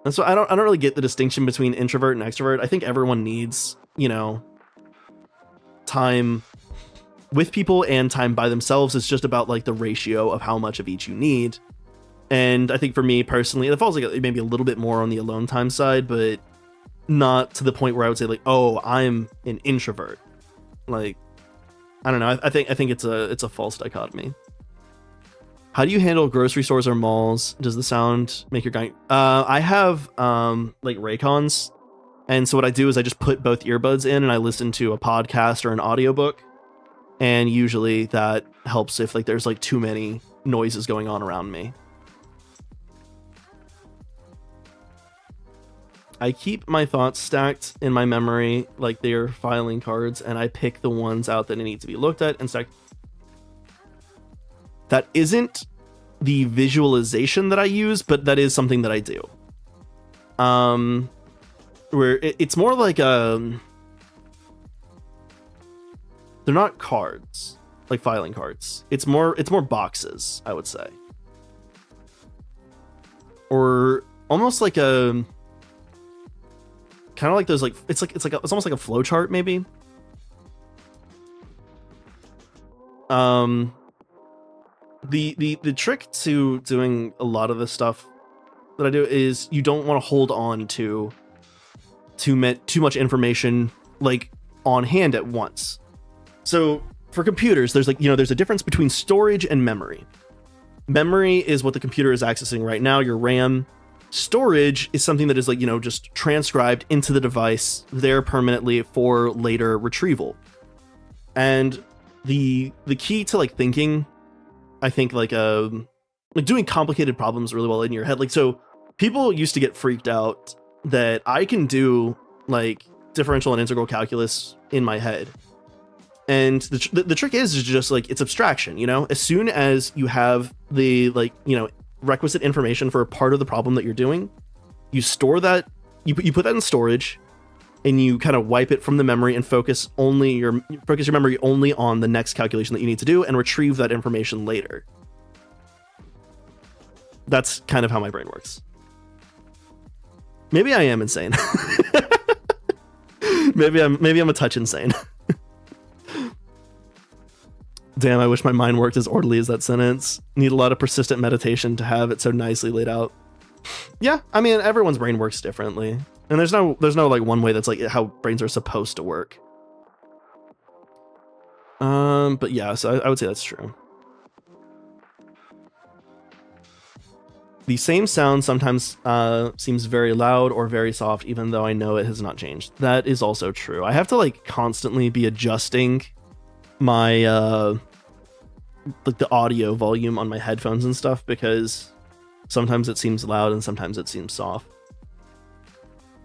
And so I don't really get the distinction between introvert and extrovert. I think everyone needs, you know, time with people and time by themselves. It's just about like the ratio of how much of each you need. And I think for me personally, it falls like maybe a little bit more on the alone time side, but not to the point where I would say like, oh, I'm an introvert. Like, I don't know. I think it's a false dichotomy. How do you handle grocery stores or malls? Does the sound make your guy? I have like Raycons, and so what I do is I just put both earbuds in and I listen to a podcast or an audiobook, and usually that helps if like there's like too many noises going on around me. I keep my thoughts stacked in my memory like they're filing cards, and I pick the ones out that need to be looked at and stack. That isn't the visualization that I use, but that is something that I do. Where it's more like they're not cards, like filing cards. It's more boxes, I would say, or almost like a kind of like those like it's almost like a flow chart maybe. The trick to doing a lot of the stuff that I do is you don't want to hold on to too much information like on hand at once. So for computers, there's there's a difference between storage and memory. Memory is what the computer is accessing right now, your RAM. Storage is something that is just transcribed into the device there permanently for later retrieval. And the key to thinking, I think doing complicated problems really well in your head. So people used to get freaked out that I can do differential and integral calculus in my head. And the trick is just it's abstraction, as soon as you have the requisite information for a part of the problem that you're doing, you store that, you put that in storage, and you kind of wipe it from the memory and focus your memory only on the next calculation that you need to do and retrieve that information later. That's kind of how my brain works. Maybe I am insane. maybe I'm a touch insane. Damn, I wish my mind worked as orderly as that sentence. Need a lot of persistent meditation to have it so nicely laid out. Yeah, I mean, everyone's brain works differently. And there's no one way that's how brains are supposed to work. But yeah, so I would say that's true. The same sound sometimes seems very loud or very soft, even though I know it has not changed. That is also true. I have to constantly be adjusting my the audio volume on my headphones and stuff, because sometimes it seems loud and sometimes it seems soft.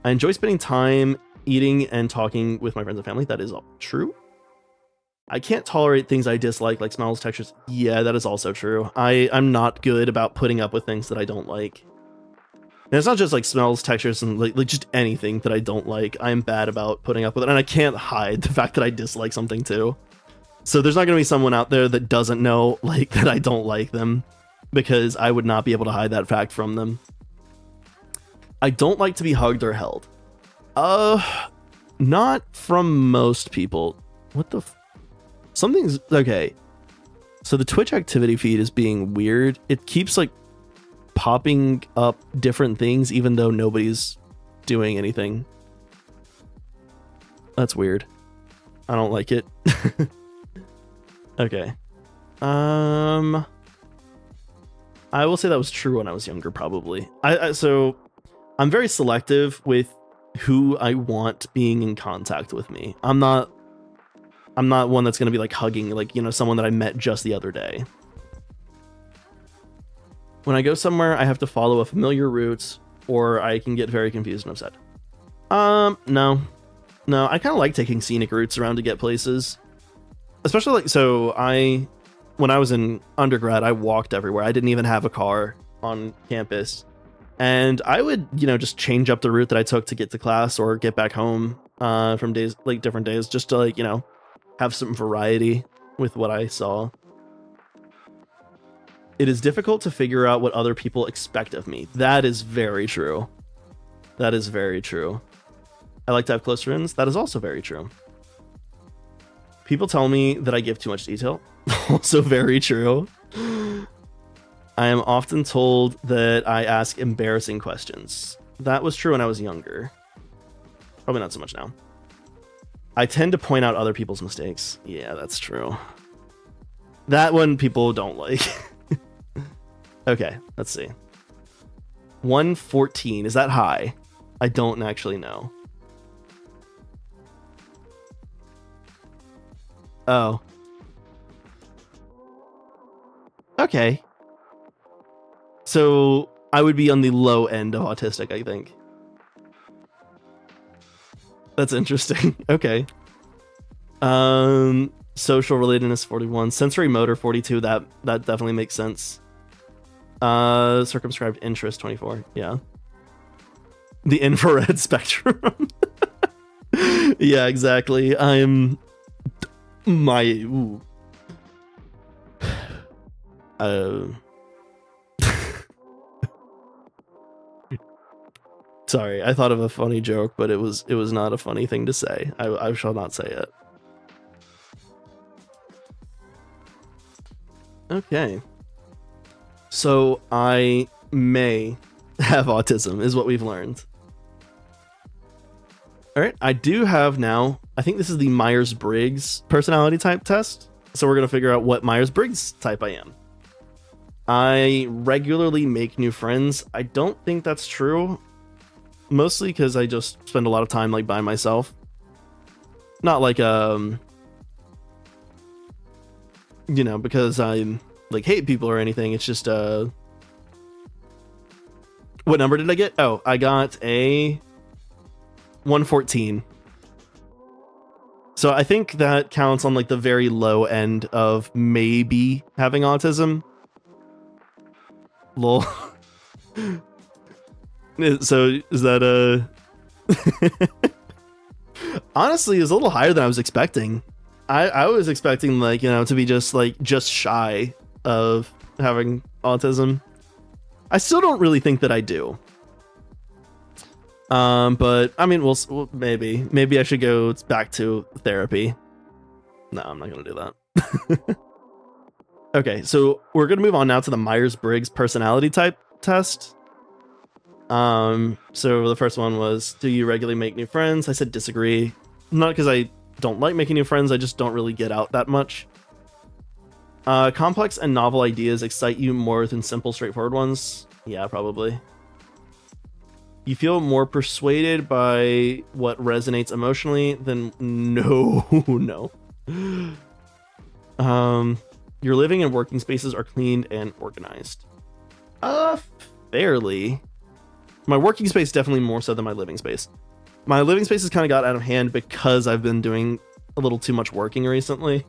I enjoy spending time eating and talking with my friends and family. That is all true. I can't tolerate things I dislike, like smells, textures. Yeah, that is also true. I'm not good about putting up with things that I don't like. And it's not just smells, textures, and just anything that I don't like. I'm bad about putting up with it, and I can't hide the fact that I dislike something too. So there's not going to be someone out there that doesn't know that I don't like them, because I would not be able to hide that fact from them. I don't like to be hugged or held. Not from most people. What the something's okay. So the Twitch activity feed is being weird. It keeps popping up different things even though nobody's doing anything. That's weird. I don't like it. Okay. I will say that was true when I was younger, probably. So I'm very selective with who I want being in contact with me. I'm not one that's going to be hugging someone that I met just the other day. When I go somewhere, I have to follow a familiar route, or I can get very confused and upset. No, I kind of like taking scenic routes around to get places. Especially when I was in undergrad, I walked everywhere. I didn't even have a car on campus. And I would, just change up the route that I took to get to class or get back home from days, different days, just to, have some variety with what I saw. It is difficult to figure out what other people expect of me. That is very true. That is very true. I like to have close friends. That is also very true. People tell me that I give too much detail. Also very true. I am often told that I ask embarrassing questions. That was true when I was younger. Probably not so much now. I tend to point out other people's mistakes. Yeah, that's true. That one people don't like. Okay, let's see. 114. Is that high? I don't actually know. Oh. Okay. So I would be on the low end of autistic, I think. That's interesting. Okay. Social relatedness 41, sensory motor 42. That definitely makes sense. Circumscribed interest 24. Yeah. The infrared spectrum. Yeah, exactly. I'm my ooh. Sorry, I thought of a funny joke, but it was not a funny thing to say. I shall not say it. Okay. So I may have autism, is what we've learned. All right, I do have now, I think this is the Myers-Briggs personality type test. So we're going to figure out what Myers-Briggs type I am. I regularly make new friends. I don't think that's true. Mostly because I just spend a lot of time like by myself. Not like, you know, because I'm like hate people or anything. It's just, what number did I get? Oh, I got a 114. So I think that counts on like the very low end of maybe having autism. Lol. So is that honestly, it's a little higher than I was expecting. I was expecting like, you know, to be just shy of having autism. I still don't really think that I do. But I mean, we'll maybe I should go back to therapy. No, I'm not gonna do that. Okay, so we're gonna move on now to the Myers-Briggs personality type test. So the first one was, do you regularly make new friends? I said disagree. Not because I don't like making new friends, I just don't really get out that much. Complex and novel ideas excite you more than simple, straightforward ones. Yeah, probably. You feel more persuaded by what resonates emotionally than no. Your living and working spaces are cleaned and organized. Fairly. My working space definitely more so than my living space. My living space has kind of got out of hand because I've been doing a little too much working recently.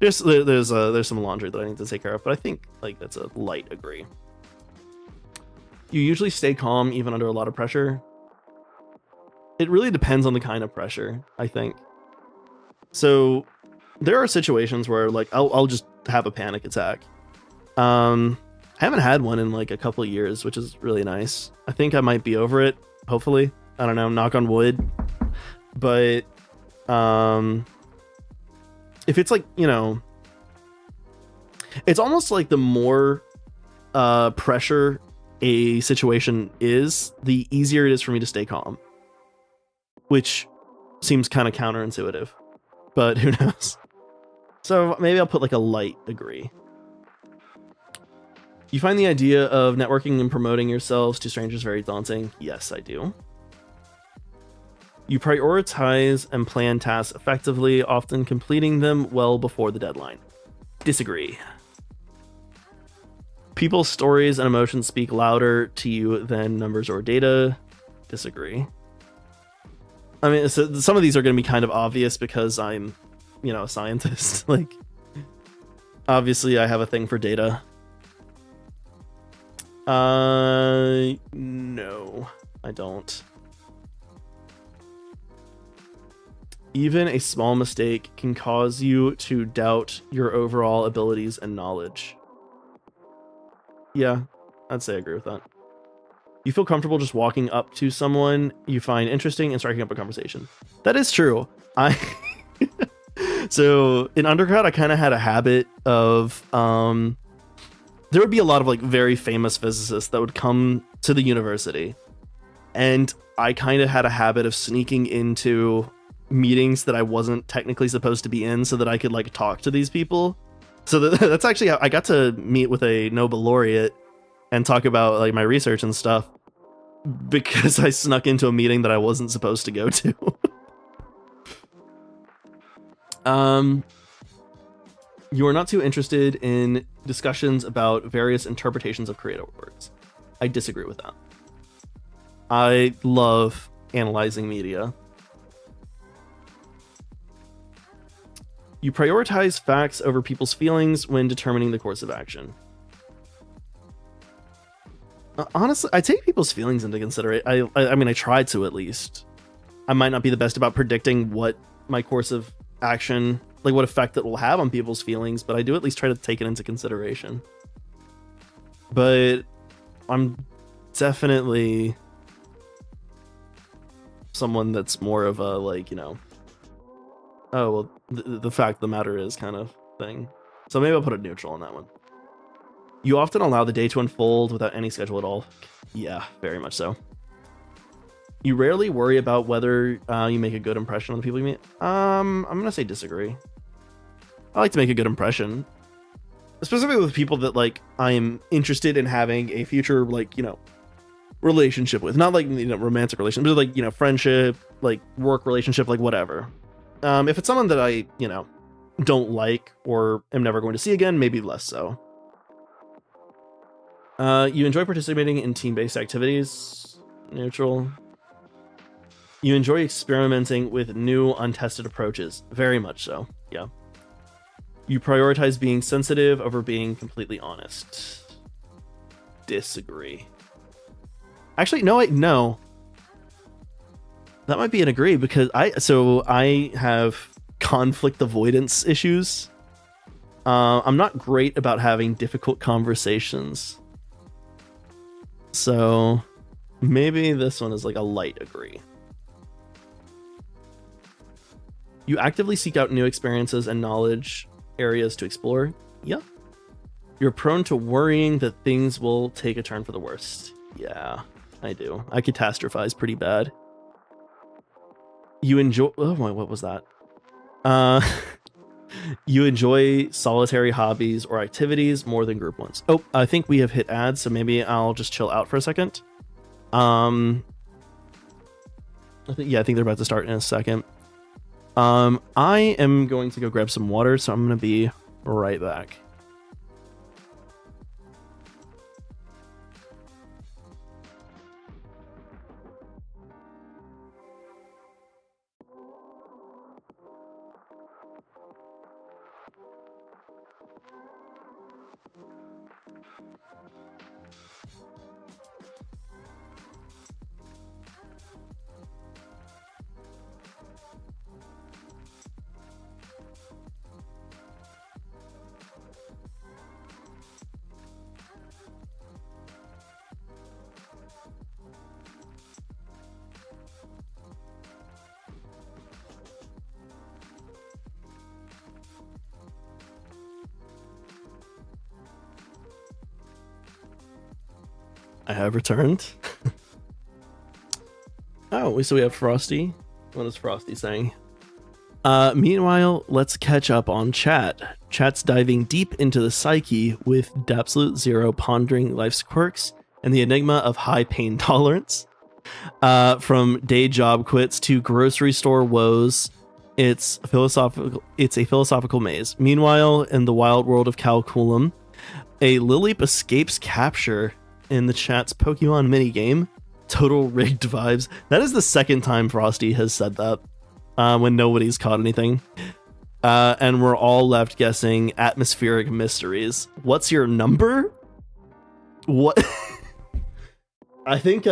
There's some laundry that I need to take care of, but I think like that's a light agree. You usually stay calm even under a lot of pressure. It really depends on the kind of pressure, I think. So there are situations where like I'll just have a panic attack. I haven't had one in like a couple of years, which is really nice. I think I might be over it, hopefully. I don't know, knock on wood. But if it's like, you know, it's almost like the more pressure a situation is, the easier it is for me to stay calm, which seems kind of counterintuitive, but who knows. So maybe I'll put like a light agree. You find the idea of networking and promoting yourselves to strangers very daunting? Yes, I do. You prioritize and plan tasks effectively, often completing them well before the deadline. Disagree. People's stories and emotions speak louder to you than numbers or data. Disagree. I mean, so some of these are going to be kind of obvious because I'm, you know, a scientist. Like, obviously I have a thing for data. No, I don't. Even a small mistake can cause you to doubt your overall abilities and knowledge. Yeah, I'd say I agree with that. You feel comfortable just walking up to someone you find interesting and striking up a conversation. That is true. So in undergrad, I kind of had a habit of, there would be a lot of like very famous physicists that would come to the university. And I kind of had a habit of sneaking into meetings that I wasn't technically supposed to be in so that I could like talk to these people. So that's actually how I got to meet with a Nobel laureate and talk about like my research and stuff, because I snuck into a meeting that I wasn't supposed to go to. You are not too interested in discussions about various interpretations of creative works. I disagree with that. I love analyzing media. You prioritize facts over people's feelings when determining the course of action. Honestly, I take people's feelings into consideration. I mean, I try to at least. I might not be the best about predicting what my course of action, like what effect it will have on people's feelings, but I do at least try to take it into consideration. But I'm definitely someone that's more of a, like, you know, oh, well, the fact of the matter is kind of thing. So maybe I'll put a neutral on that one. You often allow the day to unfold without any schedule at all. Yeah, very much so. You rarely worry about whether you make a good impression on the people you meet. I'm gonna say disagree. I like to make a good impression, specifically with people that, like, I am interested in having a future, like, you know, relationship with. Not like, you know, romantic relationship, but like, you know, friendship, like work relationship, like whatever. If it's someone that I, you know, don't like or am never going to see again, maybe less so. You enjoy participating in team-based activities. Neutral. You enjoy experimenting with new, untested approaches. Very much so, yeah. You prioritize being sensitive over being completely honest. Disagree. Actually, no. That might be an agree, because I have conflict avoidance issues. I'm not great about having difficult conversations. So maybe this one is like a light agree. You actively seek out new experiences and knowledge areas to explore. Yeah. You're prone to worrying that things will take a turn for the worst. Yeah, I do. I catastrophize pretty bad. You enjoy... Oh my, what was that? You enjoy solitary hobbies or activities more than group ones. Oh, I think we have hit ads, so maybe I'll just chill out for a second. I think they're about to start in a second. I am going to go grab some water, so I'm going to be right back. I have returned. Oh, so we have Frosty. What is Frosty saying? Meanwhile, let's catch up on chat. Chat's diving deep into the psyche with Dapsolute Zero pondering life's quirks and the enigma of high pain tolerance. From day job quits to grocery store woes, it's a philosophical maze. Meanwhile, in the wild world of Calculum, a Lilip escapes capture in the chat's Pokemon minigame. Total rigged vibes. That is the second time Frosty has said that when nobody's caught anything. And we're all left guessing atmospheric mysteries. What's your number? What? I think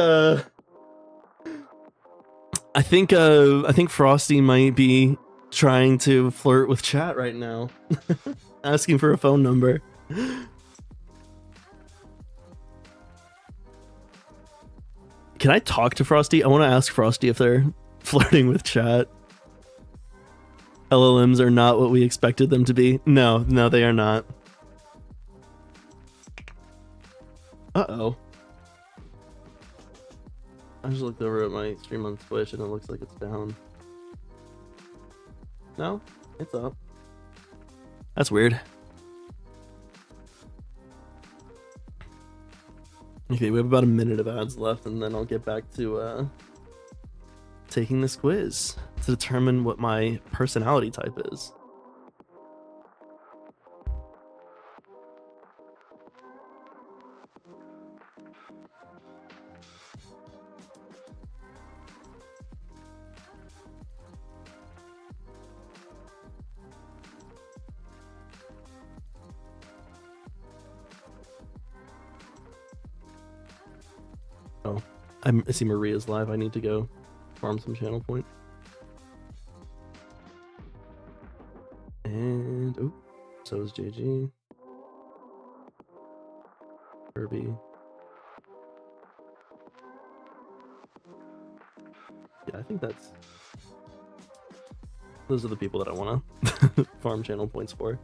Frosty might be trying to flirt with chat right now. Asking for a phone number. Can I talk to Frosty? I want to ask Frosty if they're flirting with chat. LLMs are not what we expected them to be. No, they are not. Uh-oh. I just looked over at my stream on Twitch and it looks like it's down. No, it's up. That's weird. Okay, we have about a minute of ads left, and then I'll get back to taking this quiz to determine what my personality type is. Oh, I see Maria's live. I need to go farm some channel points. And oh, so is JG. Kirby. Yeah, I think those are the people that I want to farm channel points for.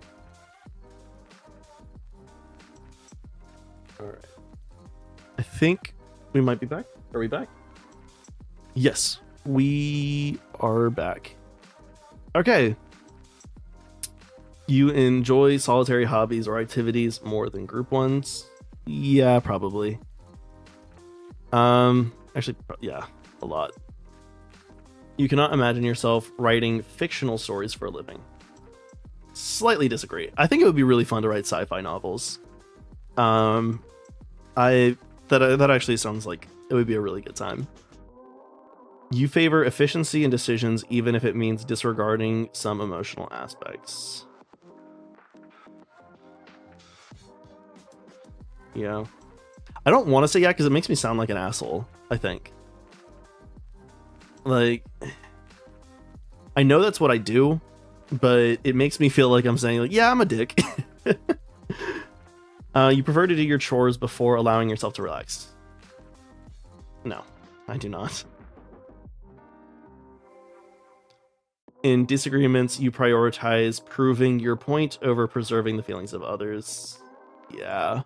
All right. I think we might be back. Are we back? Yes, we are back. Okay. You enjoy solitary hobbies or activities more than group ones? Yeah, probably. Actually, yeah, a lot. You cannot imagine yourself writing fictional stories for a living. Slightly disagree. I think it would be really fun to write sci-fi novels. That actually sounds like it would be a really good time. You favor efficiency in decisions even if it means disregarding some emotional aspects. Yeah. I don't want to say yeah because it makes me sound like an asshole, I think. Like, I know that's what I do, but it makes me feel like I'm saying, like, yeah, I'm a dick. You prefer to do your chores before allowing yourself to relax? No, I do not. In disagreements, you prioritize proving your point over preserving the feelings of others. Yeah.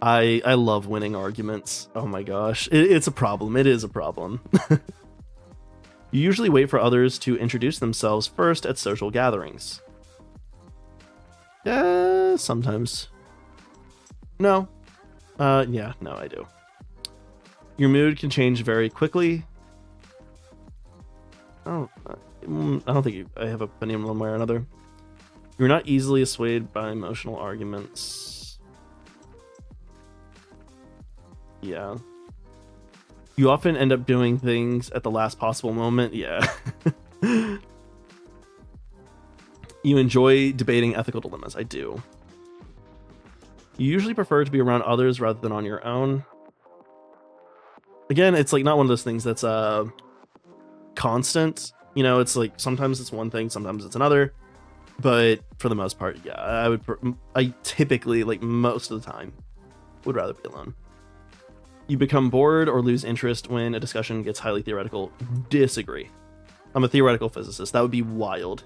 I love winning arguments. Oh my gosh. It's a problem. It is a problem. You usually wait for others to introduce themselves first at social gatherings. Sometimes. No. Yeah, no, I do. Your mood can change very quickly. Oh, I don't think I have an opinion one way or another. You're not easily swayed by emotional arguments. Yeah. You often end up doing things at the last possible moment. Yeah. You enjoy debating ethical dilemmas. I do. You usually prefer to be around others rather than on your own. Again, it's like not one of those things that's constant. You know, it's like sometimes it's one thing, sometimes it's another. But for the most part, yeah, I typically, like most of the time, would rather be alone. You become bored or lose interest when a discussion gets highly theoretical. Disagree. I'm a theoretical physicist. That would be wild.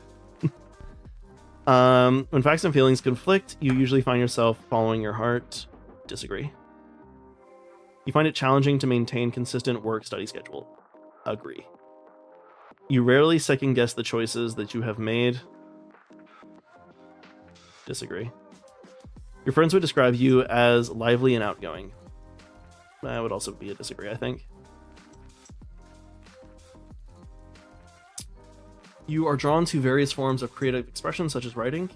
When facts and feelings conflict, you usually find yourself following your heart. Disagree. You find it challenging to maintain consistent work-study schedule. Agree. You rarely second-guess the choices that you have made. Disagree. Your friends would describe you as lively and outgoing. That would also be a disagree, I think. You are drawn to various forms of creative expression, such as writing.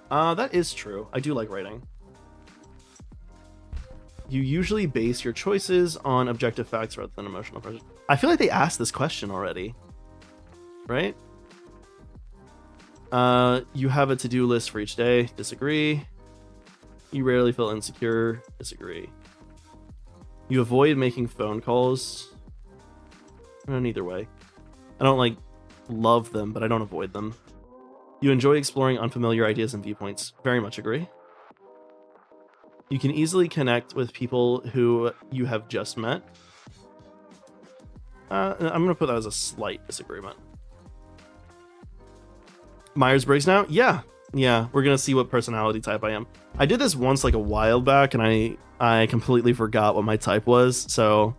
That is true. I do like writing. You usually base your choices on objective facts rather than emotional pressure. I feel like they asked this question already. Right? You have a to-do list for each day. Disagree. You rarely feel insecure. Disagree. You avoid making phone calls. Neither way. I don't, like, love them, but I don't avoid them. You enjoy exploring unfamiliar ideas and viewpoints. Very much agree. You can easily connect with people who you have just met. I'm going to put that as a slight disagreement. Myers-Briggs now? Yeah. Yeah, we're going to see what personality type I am. I did this once, like, a while back, and I completely forgot what my type was, so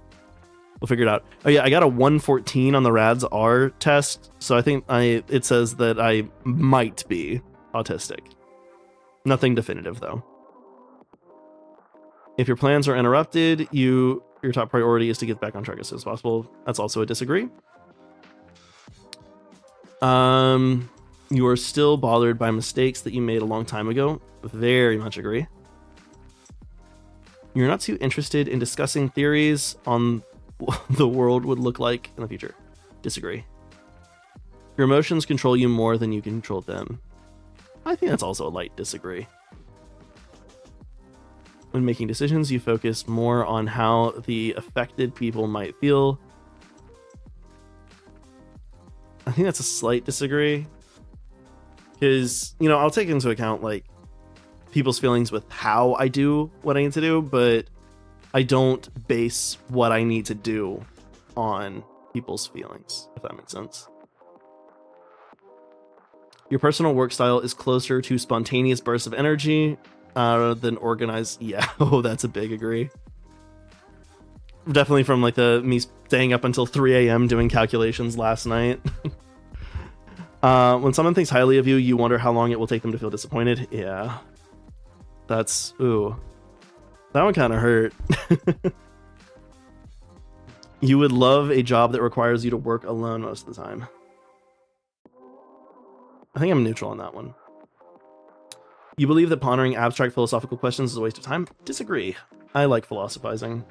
we'll figure it out. Oh yeah, I got a 114 on the RADS R test, so I think it says that I might be autistic. Nothing definitive, though. If your plans are interrupted, your top priority is to get back on track as soon as possible. That's also a disagree. You are still bothered by mistakes that you made a long time ago. Very much agree. You're not too interested in discussing theories on what the world would look like in the future. Disagree. Your emotions control you more than you control them. I think that's also a light disagree. When making decisions, you focus more on how the affected people might feel. I think that's a slight disagree. Because, you know, I'll take into account, like, people's feelings with how I do what I need to do, but I don't base what I need to do on people's feelings, if that makes sense. Your personal work style is closer to spontaneous bursts of energy than organized. Yeah, oh, that's a big agree. Definitely from like me staying up until 3 a.m. doing calculations last night. When someone thinks highly of you, you wonder how long it will take them to feel disappointed. Yeah. That's, ooh. That one kind of hurt. You would love a job that requires you to work alone most of the time. I think I'm neutral on that one. You believe that pondering abstract philosophical questions is a waste of time? Disagree. I like philosophizing.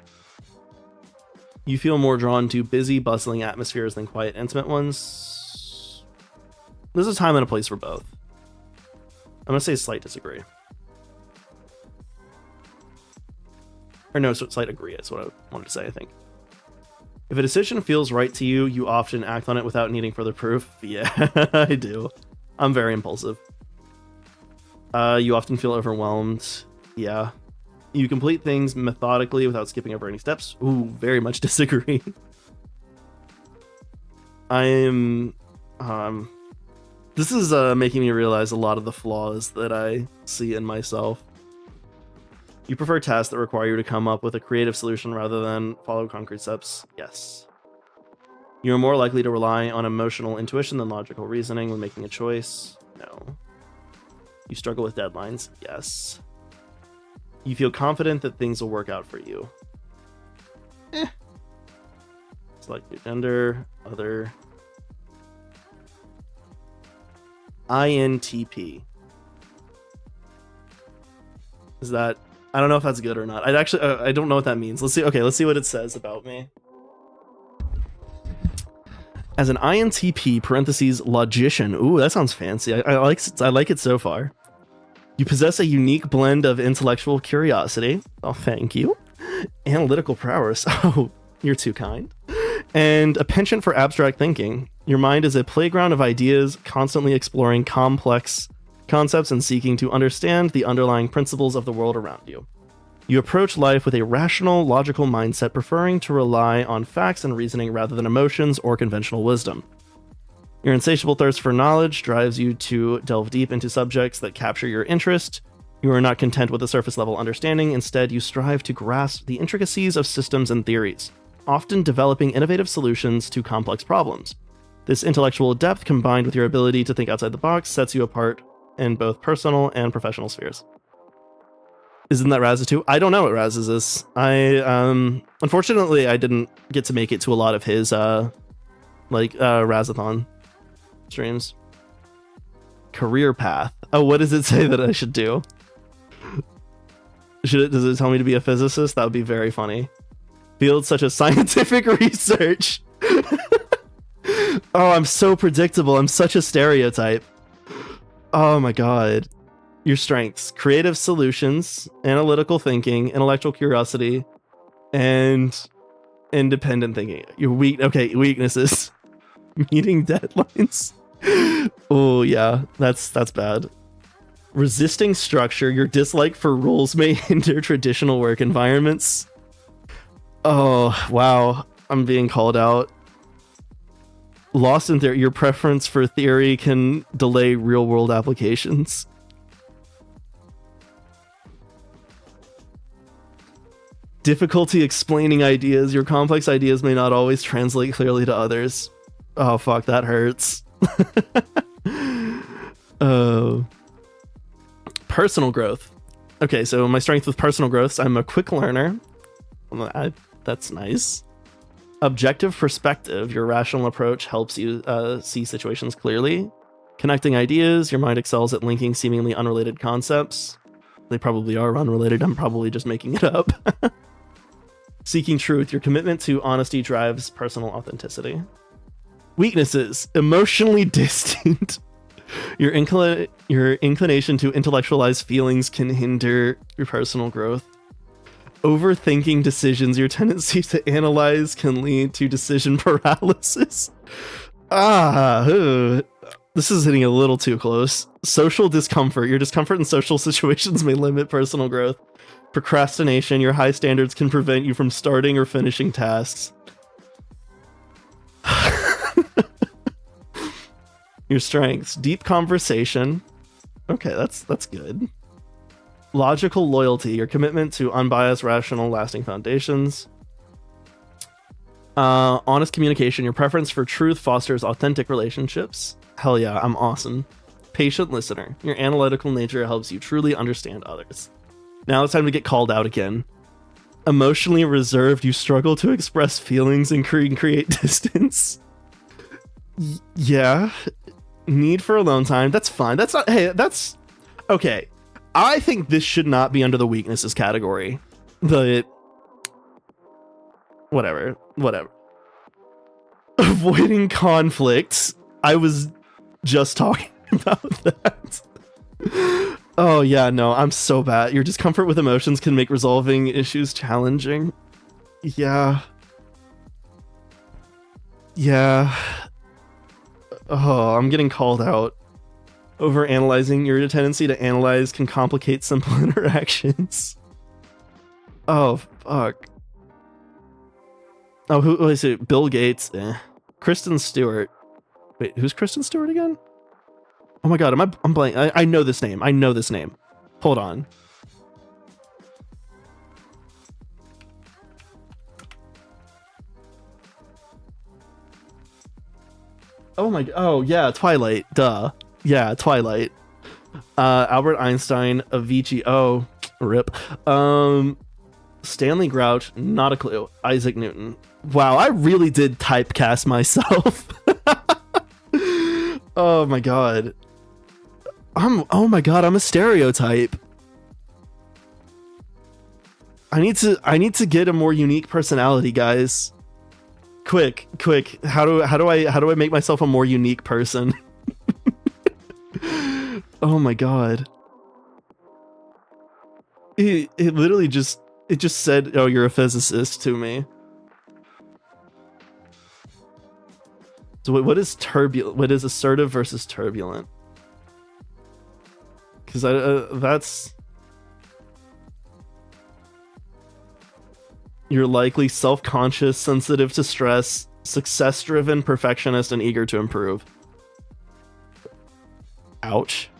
You feel more drawn to busy, bustling atmospheres than quiet, intimate ones. There's a time and a place for both. I'm going to say slight disagree. Or no, slight agree is what I wanted to say, I think. If a decision feels right to you, you often act on it without needing further proof. Yeah, I do. I'm very impulsive. You often feel overwhelmed. Yeah. You complete things methodically without skipping over any steps. Ooh, very much disagree. I am... this is making me realize a lot of the flaws that I see in myself. You prefer tasks that require you to come up with a creative solution rather than follow concrete steps. Yes. You are more likely to rely on emotional intuition than logical reasoning when making a choice. No. You struggle with deadlines. Yes. You feel confident that things will work out for you. Select your gender. Other. INTP. Is that... I don't know if that's good or not. I don't know what that means. Let's see. Okay, let's see what it says about me. As an INTP, parentheses, logician. Ooh, that sounds fancy. I like it so far. You possess a unique blend of intellectual curiosity. Oh, thank you. Analytical prowess. Oh, you're too kind. And a penchant for abstract thinking. Your mind is a playground of ideas, constantly exploring complex concepts and seeking to understand the underlying principles of the world around you. You approach life with a rational, logical mindset, preferring to rely on facts and reasoning rather than emotions or conventional wisdom. Your insatiable thirst for knowledge drives you to delve deep into subjects that capture your interest. You are not content with a surface-level understanding. Instead, you strive to grasp the intricacies of systems and theories, often developing innovative solutions to complex problems. This intellectual depth, combined with your ability to think outside the box, sets you apart in both personal and professional spheres. Isn't that Raz's too? I don't know what Raz's is. Unfortunately, I didn't get to make it to a lot of his Razathon streams. Career path. Oh, what does it say that I should do? Does it tell me to be a physicist? That would be very funny. Fields such as scientific research. Oh, I'm so predictable. I'm such a stereotype. Oh my god. Your strengths: creative solutions, analytical thinking, intellectual curiosity, and independent thinking. Your weaknesses: meeting deadlines. Oh yeah, that's bad. Resisting structure. Your dislike for rules may hinder traditional work environments. Oh wow, I'm being called out. Lost in theory. Your preference for theory can delay real-world applications. Difficulty explaining ideas. Your complex ideas may not always translate clearly to others. Oh, fuck, that hurts. Personal growth. Okay, so my strength with personal growth, I'm a quick learner. That's nice. Objective perspective. Your rational approach helps you see situations clearly. Connecting ideas. Your mind excels at linking seemingly unrelated concepts. They probably are unrelated. I'm probably just making it up. Seeking truth. Your commitment to honesty drives personal authenticity. Weaknesses. Emotionally distant. Your inclination to intellectualize feelings can hinder your personal growth. Overthinking decisions, your tendency to analyze can lead to decision paralysis. This is hitting a little too close. Social discomfort. Your discomfort in social situations may limit personal growth. Procrastination. Your high standards can prevent you from starting or finishing tasks. Your strengths. Deep conversation. Okay, that's good. Logical loyalty. Your commitment to unbiased, rational, lasting foundations. Honest communication. Your preference for truth fosters authentic relationships. Hell yeah, I'm awesome. Patient listener. Your analytical nature helps you truly understand others. Now it's time to get called out again. Emotionally reserved. You struggle to express feelings and create distance. Yeah. Need for alone time. That's fine. That's not... Hey, that's... Okay. I think this should not be under the weaknesses category. But... Whatever. Avoiding conflicts. I was just talking about that. Oh yeah, no, I'm so bad. Your discomfort with emotions can make resolving issues challenging. Yeah. Oh, I'm getting called out. Over analyzing. Your tendency to analyze can complicate simple interactions. Oh, fuck. Oh, who is it? Bill Gates. Kristen Stewart. Wait, who's Kristen Stewart again? Oh my god, I'm blank. I know this name. Hold on. Oh yeah, Twilight. Duh. Yeah, Twilight. Albert Einstein, Avicii. Oh, rip. Stanley Grouch, not a clue. Isaac Newton. Wow, I really did typecast myself. Oh my god. I'm a stereotype. I need to get a more unique personality, guys. Quick. How do I make myself a more unique person? Oh my god. It literally just said, "Oh, you're a physicist" to me. So what is turbulent? What is assertive versus turbulent? Because that's... You're likely self-conscious, sensitive to stress, success-driven, perfectionist, and eager to improve. Ouch.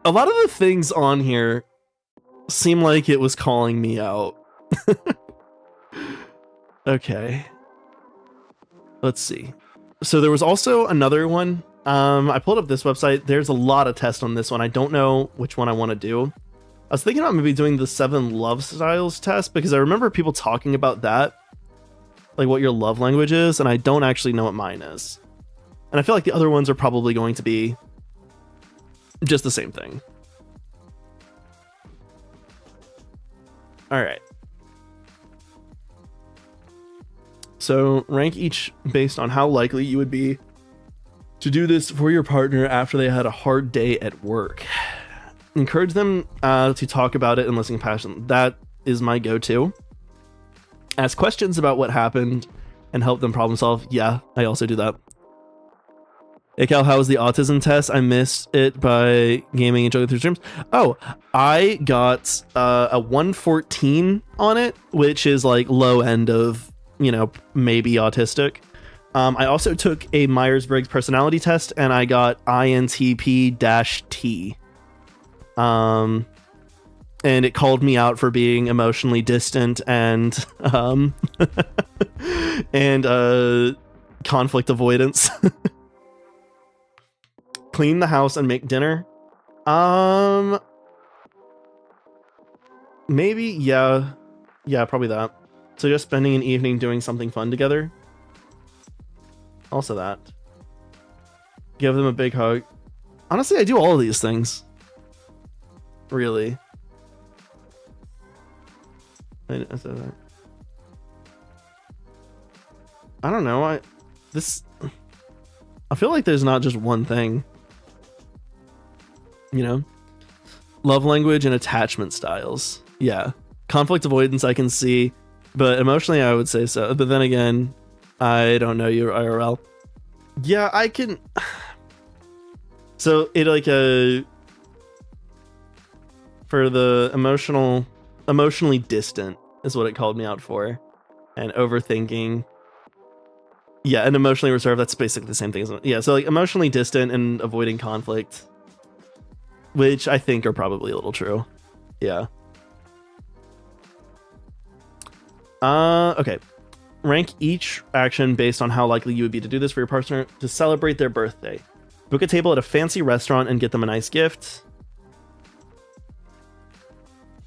A lot of the things on here seem like it was calling me out. Okay. Let's see. So there was also another one. I pulled up this website. There's a lot of tests on this one. I don't know which one I want to do. I was thinking about maybe doing the 7 love styles test because I remember people talking about that, like what your love language is, and I don't actually know what mine is. And I feel like the other ones are probably going to be just the same thing. All right. So rank each based on how likely you would be to do this for your partner after they had a hard day at work. Encourage them to talk about it and listen passionately. That is my go-to. Ask questions about what happened and help them problem solve. Yeah, I also do that. Hey Cal, how was the autism test? I missed it by gaming and juggling through streams. Oh, I got a 114 on it, which is like low end of, you know, maybe autistic. I also took a Myers-Briggs personality test and I got INTP-T. And it called me out for being emotionally distant and and conflict avoidance. Clean the house and make dinner. Maybe, yeah, probably that. So just spending an evening doing something fun together. Also that. Give them a big hug. Honestly, I do all of these things. Really. I don't know. I feel like there's not just one thing. You know? Love language and attachment styles. Yeah. Conflict avoidance I can see, but emotionally I would say so. But then again, I don't know you IRL. Yeah, I can. So it like for the emotionally distant is what it called me out for, and overthinking. Yeah, and emotionally reserved. That's basically the same thing. Yeah, so like emotionally distant and avoiding conflict, which I think are probably a little true. Yeah. Okay. Rank each action based on how likely you would be to do this for your partner to celebrate their birthday. Book a table at a fancy restaurant and get them a nice gift.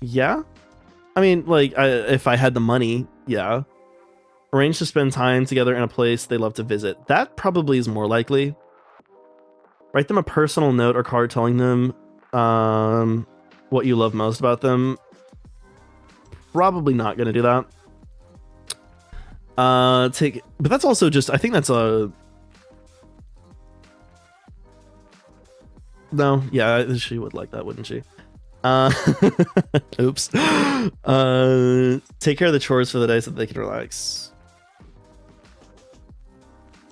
Yeah. I mean, like, if I had the money, yeah. Arrange to spend time together in a place they love to visit. That probably is more likely. Write them a personal note or card telling them what you love most about them. Probably not going to do that. But that's also just, I think that's a... No, yeah, she would like that, wouldn't she? Oops. Take care of the chores for the day so that they can relax.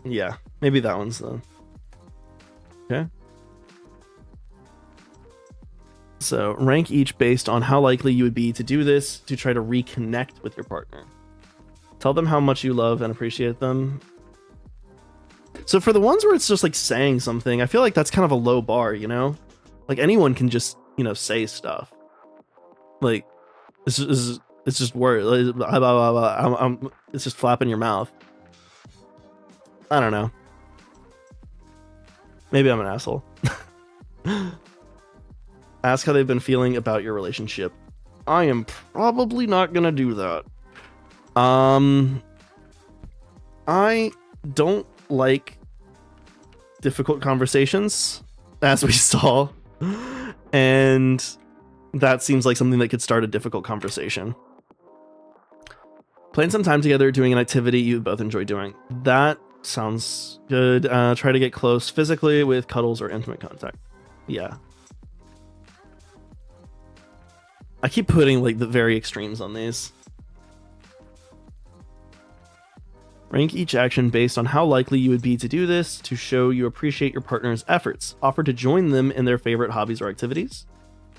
Yeah, maybe that one's the... Okay. So rank each based on how likely you would be to do this to try to reconnect with your partner. Tell them how much you love and appreciate them. So for the ones where it's just like saying something, I feel like that's kind of a low bar, you know? Like anyone can just, you know, say stuff. Like it's just words. It's just flapping your mouth. I don't know. Maybe I'm an asshole. Ask how they've been feeling about your relationship. I am probably not gonna do that. I don't like difficult conversations, as we saw, and that seems like something that could start a difficult conversation. Plan some time together doing an activity you both enjoy doing. That sounds good. Try to get close physically with cuddles or intimate contact. Yeah. I keep putting like the very extremes on these. Rank each action based on how likely you would be to do this to show you appreciate your partner's efforts. Offer to join them in their favorite hobbies or activities.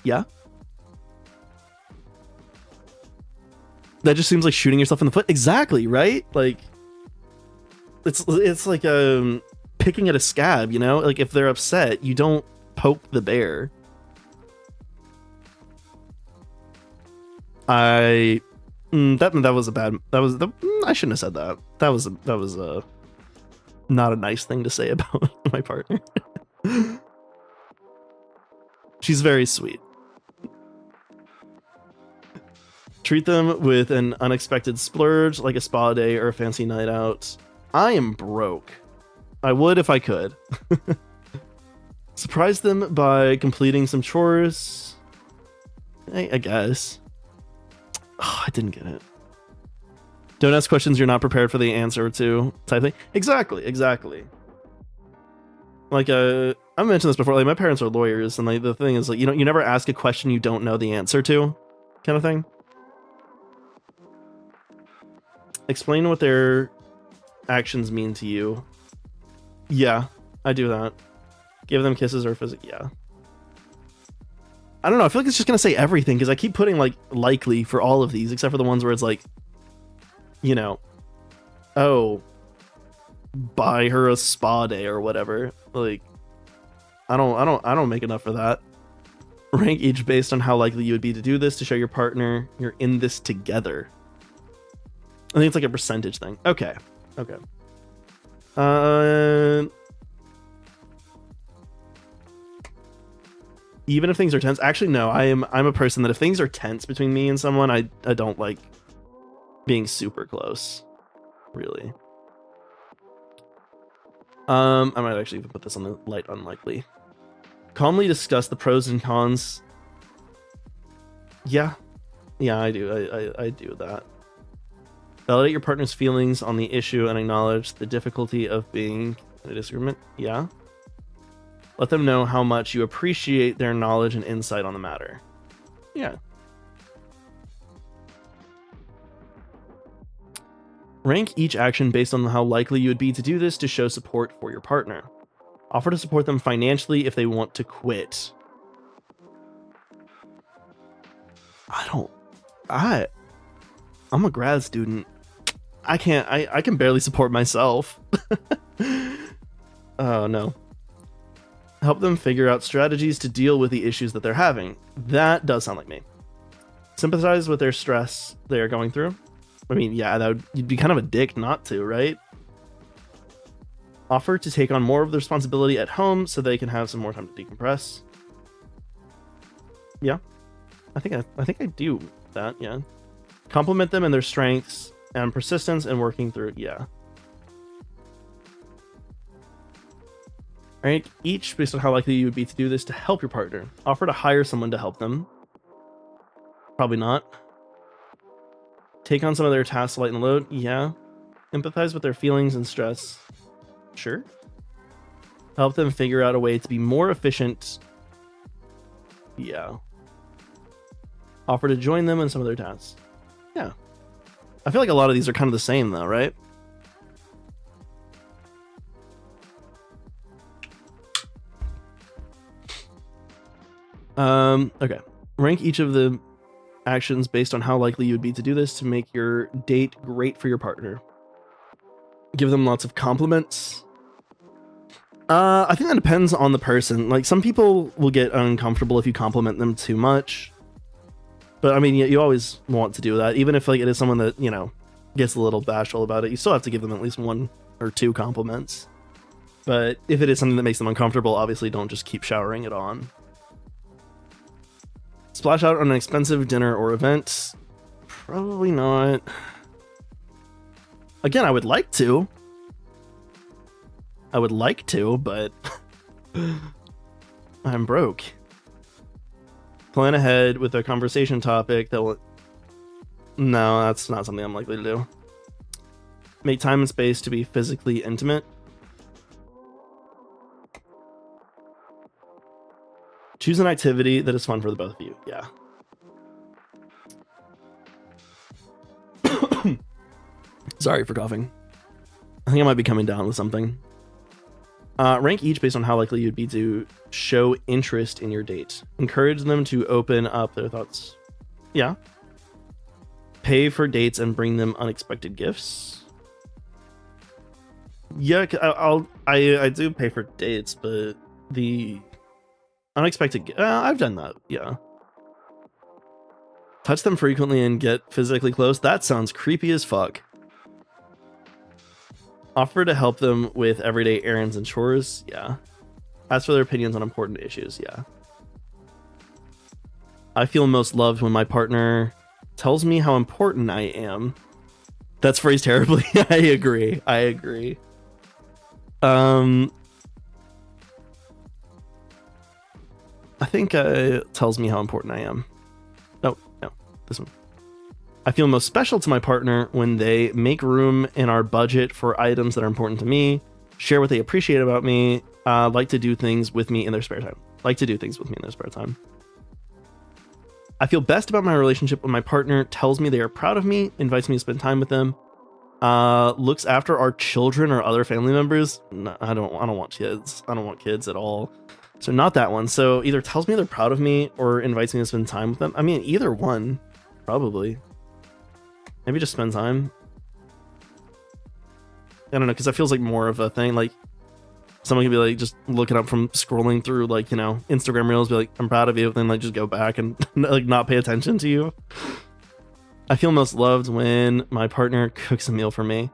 Yeah. That just seems like shooting yourself in the foot. Exactly, right? Like it's like picking at a scab, you know? Like if they're upset, you don't poke the bear. I was a bad. I shouldn't have said that. That was not a nice thing to say about my partner. She's very sweet. Treat them with an unexpected splurge, like a spa day or a fancy night out. I am broke. I would if I could. Surprise them by completing some chores. I guess. Oh, I didn't get it. Don't ask questions you're not prepared for the answer to, type thing. Exactly. Like, I mentioned this before. Like, my parents are lawyers, and like the thing is, like, you never ask a question you don't know the answer to, kind of thing. Explain what their actions mean to you. Yeah, I do that. Give them kisses or physical. Yeah. I don't know. I feel like it's just gonna say everything because I keep putting like likely for all of these, except for the ones where it's like, you know, oh, buy her a spa day or whatever. Like, I don't make enough for that. Rank each based on how likely you would be to do this to show your partner you're in this together. I think it's like a percentage thing. Okay. Even if things are tense, actually no, I'm a person that if things are tense between me and someone, I don't like being super close, really. I might actually even put this on the light unlikely. Calmly discuss the pros and cons. Yeah, I do. I do that. Validate your partner's feelings on the issue and acknowledge the difficulty of being in a disagreement. Yeah. Let them know how much you appreciate their knowledge and insight on the matter. Yeah. Rank each action based on how likely you would be to do this to show support for your partner. Offer to support them financially if they want to quit. I'm a grad student. I can barely support myself. Oh no. Help them figure out strategies to deal with the issues that they're having. That does sound like me. Sympathize with their stress they are going through. I mean, yeah, you'd be kind of a dick not to, right? Offer to take on more of the responsibility at home so they can have some more time to decompress. Yeah, I think I do that. Yeah, compliment them in their strengths and persistence and working through. Yeah. Rank each based on how likely you would be to do this to help your partner. Offer to hire someone to help them. Probably not. Take on some of their tasks to lighten the load. Yeah. Empathize with their feelings and stress. Sure. Help them figure out a way to be more efficient. Yeah. Offer to join them in some of their tasks. Yeah. I feel like a lot of these are kind of the same though, right? Okay. Rank each of the actions based on how likely you would be to do this to make your date great for your partner. Give them lots of compliments. I think that depends on the person. Like, some people will get uncomfortable if you compliment them too much. But I mean, you always want to do that. Even if like it is someone that, you know, gets a little bashful about it, you still have to give them at least 1 or 2 compliments. But if it is something that makes them uncomfortable, obviously don't just keep showering it on. Splash out on an expensive dinner or event. Probably not. Again, I would like to. But I'm broke. Plan ahead with a conversation topic that will... No, that's not something I'm likely to do. Make time and space to be physically intimate. Choose an activity that is fun for the both of you. Yeah. Sorry for coughing. I think I might be coming down with something. Rank each based on how likely you'd be to show interest in your date. Encourage them to open up their thoughts. Yeah. Pay for dates and bring them unexpected gifts. Yeah, I do pay for dates, but the unexpected... I've done that, yeah. Touch them frequently and get physically close. That sounds creepy as fuck. Offer to help them with everyday errands and chores. Yeah. Ask for their opinions on important issues. Yeah. I feel most loved when my partner tells me how important I am. That's phrased terribly. I agree. I think tells me how important I am. No, this one. I feel most special to my partner when they make room in our budget for items that are important to me, share what they appreciate about me, like to do things with me in their spare time. I feel best about my relationship when my partner tells me they are proud of me, invites me to spend time with them, looks after our children or other family members. No, I don't want kids. I don't want kids at all. So not that one. So either tells me they're proud of me or invites me to spend time with them. I mean, either one, probably. Maybe just spend time. I don't know, because that feels like more of a thing. Like, someone can be like just looking up from scrolling through, like, you know, Instagram reels, be like, I'm proud of you, then like just go back and like not pay attention to you. I feel most loved when my partner cooks a meal for me,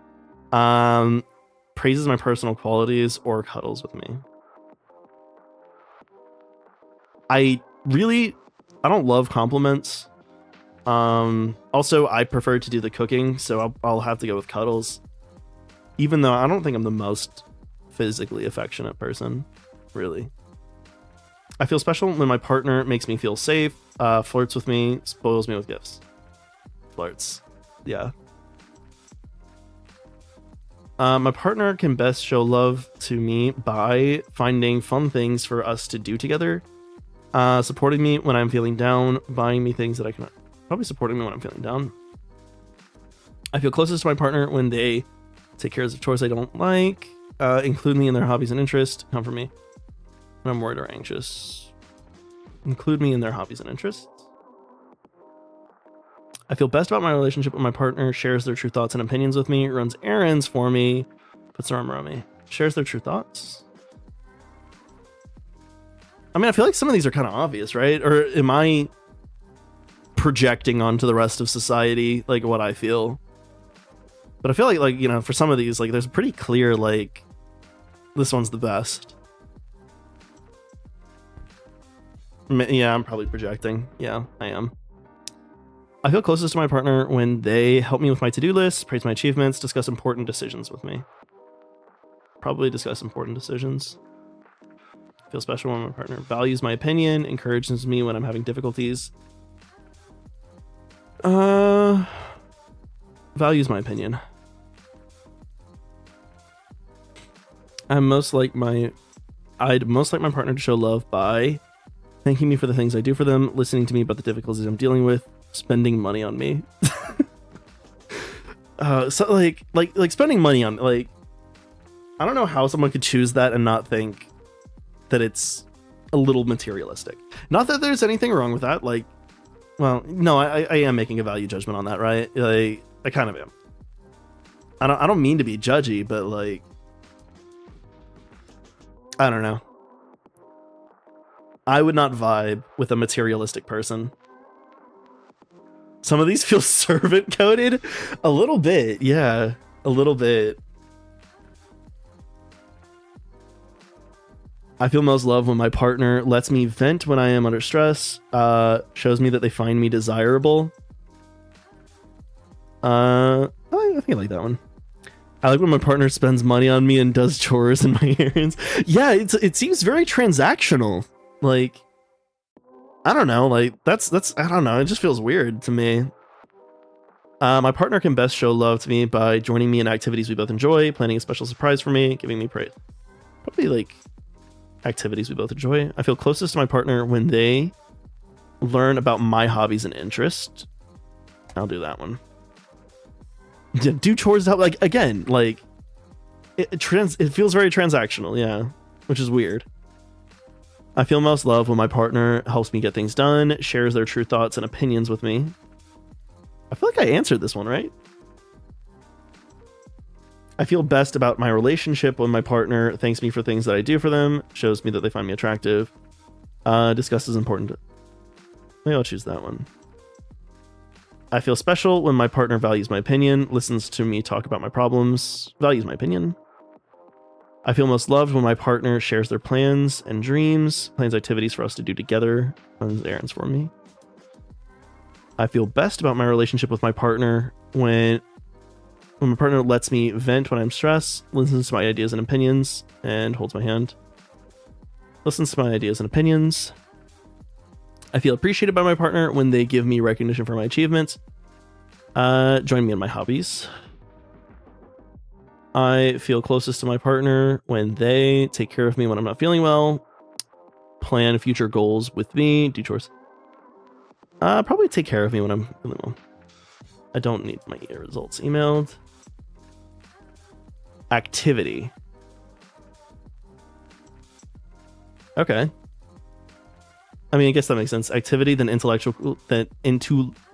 praises my personal qualities, or cuddles with me. I don't love compliments. Also, I prefer to do the cooking, so I'll have to go with cuddles. Even though I don't think I'm the most physically affectionate person, really. I feel special when my partner makes me feel safe, flirts with me, spoils me with gifts. Flirts. Yeah. My partner can best show love to me by finding fun things for us to do together, supporting me when I'm feeling down, buying me things that I can... Probably supporting me when I'm feeling down. I feel closest to my partner when they take care of chores I don't like, include me in their hobbies and interests, comfort me when I'm worried or anxious. Include me in their hobbies and interests. I feel best about my relationship with my partner, shares their true thoughts and opinions with me, runs errands for me, puts their arm around me, shares their true thoughts. I mean, I feel like some of these are kind of obvious, right? Or am I projecting onto the rest of society, like, what I feel? But I feel like, you know, for some of these, like, there's pretty clear, like, this one's the best. Yeah, I'm probably projecting. Yeah, I am. I feel closest to my partner when they help me with my to-do list, praise my achievements, discuss important decisions with me. Probably discuss important decisions. I feel special when my partner values my opinion, encourages me when I'm having difficulties. Values my opinion. I'd most like my partner to show love by thanking me for the things I do for them, listening to me about the difficulties I'm dealing with, spending money on me. So like spending money on, like, I don't know how someone could choose that and not think that it's a little materialistic. Not that there's anything wrong with that. Like, well, no, I am making a value judgment on that, right? Like, I kind of am. I don't mean to be judgy, but like, I don't know. I would not vibe with a materialistic person. Some of these feel servant coded a little bit. Yeah, a little bit. I feel most loved when my partner lets me vent when I am under stress, shows me that they find me desirable. I think I like that one. I like when my partner spends money on me and does chores in my errands. Yeah, it seems very transactional. Like, I don't know, like, that's I don't know, it just feels weird to me. My partner can best show love to me by joining me in activities we both enjoy, planning a special surprise for me, giving me praise. Probably like activities we both enjoy. I feel closest to my partner when they learn about my hobbies and interests. I'll do that one. Do chores help? Like, again, like, it feels very transactional, yeah, which is weird. I feel most love when my partner helps me get things done, shares their true thoughts and opinions with me. I feel like I answered this one, right? I feel best about my relationship when my partner thanks me for things that I do for them, shows me that they find me attractive, discusses important. Maybe I'll choose that one. I feel special when my partner values my opinion, listens to me talk about my problems, values my opinion. I feel most loved when my partner shares their plans and dreams, plans activities for us to do together, runs errands for me. I feel best about my relationship with my partner when my partner lets me vent when I'm stressed, listens to my ideas and opinions, and holds my hand. Listens to my ideas and opinions. I feel appreciated by my partner when they give me recognition for my achievements. Join me in my hobbies. I feel closest to my partner when they take care of me when I'm not feeling well, plan future goals with me, do chores. Probably take care of me when I'm feeling well. I don't need my results emailed. Activity. Okay. I mean, I guess that makes sense. Activity, then intellectual, then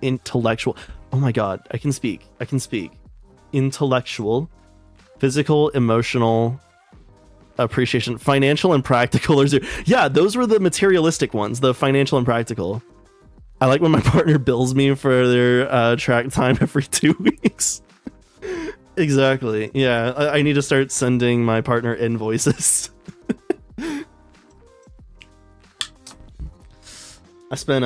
intellectual. Oh my god, I can speak. Intellectual, physical, emotional, appreciation, financial, and practical. Yeah, those were the materialistic ones, the financial and practical. I like when my partner bills me for their track time every 2 weeks. Exactly. Yeah, I need to start sending my partner invoices. I spent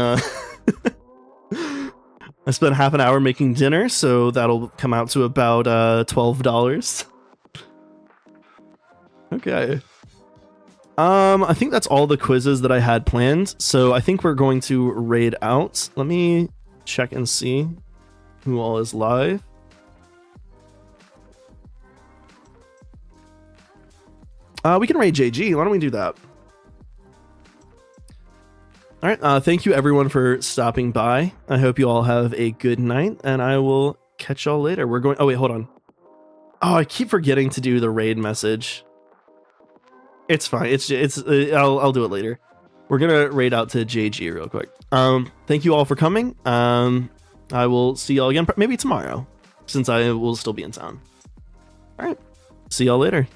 half an hour making dinner, so that'll come out to about $12. Okay. I think that's all the quizzes that I had planned, so I think we're going to raid out. Let me check and see who all is live. We can raid JG. Why don't we do that? All right. Thank you everyone for stopping by. I hope you all have a good night, and I will catch y'all later. We're going. Oh wait, hold on. Oh, I keep forgetting to do the raid message. It's fine. I'll do it later. We're gonna raid out to JG real quick. Thank you all for coming. I will see y'all again maybe tomorrow, since I will still be in town. All right. See y'all later.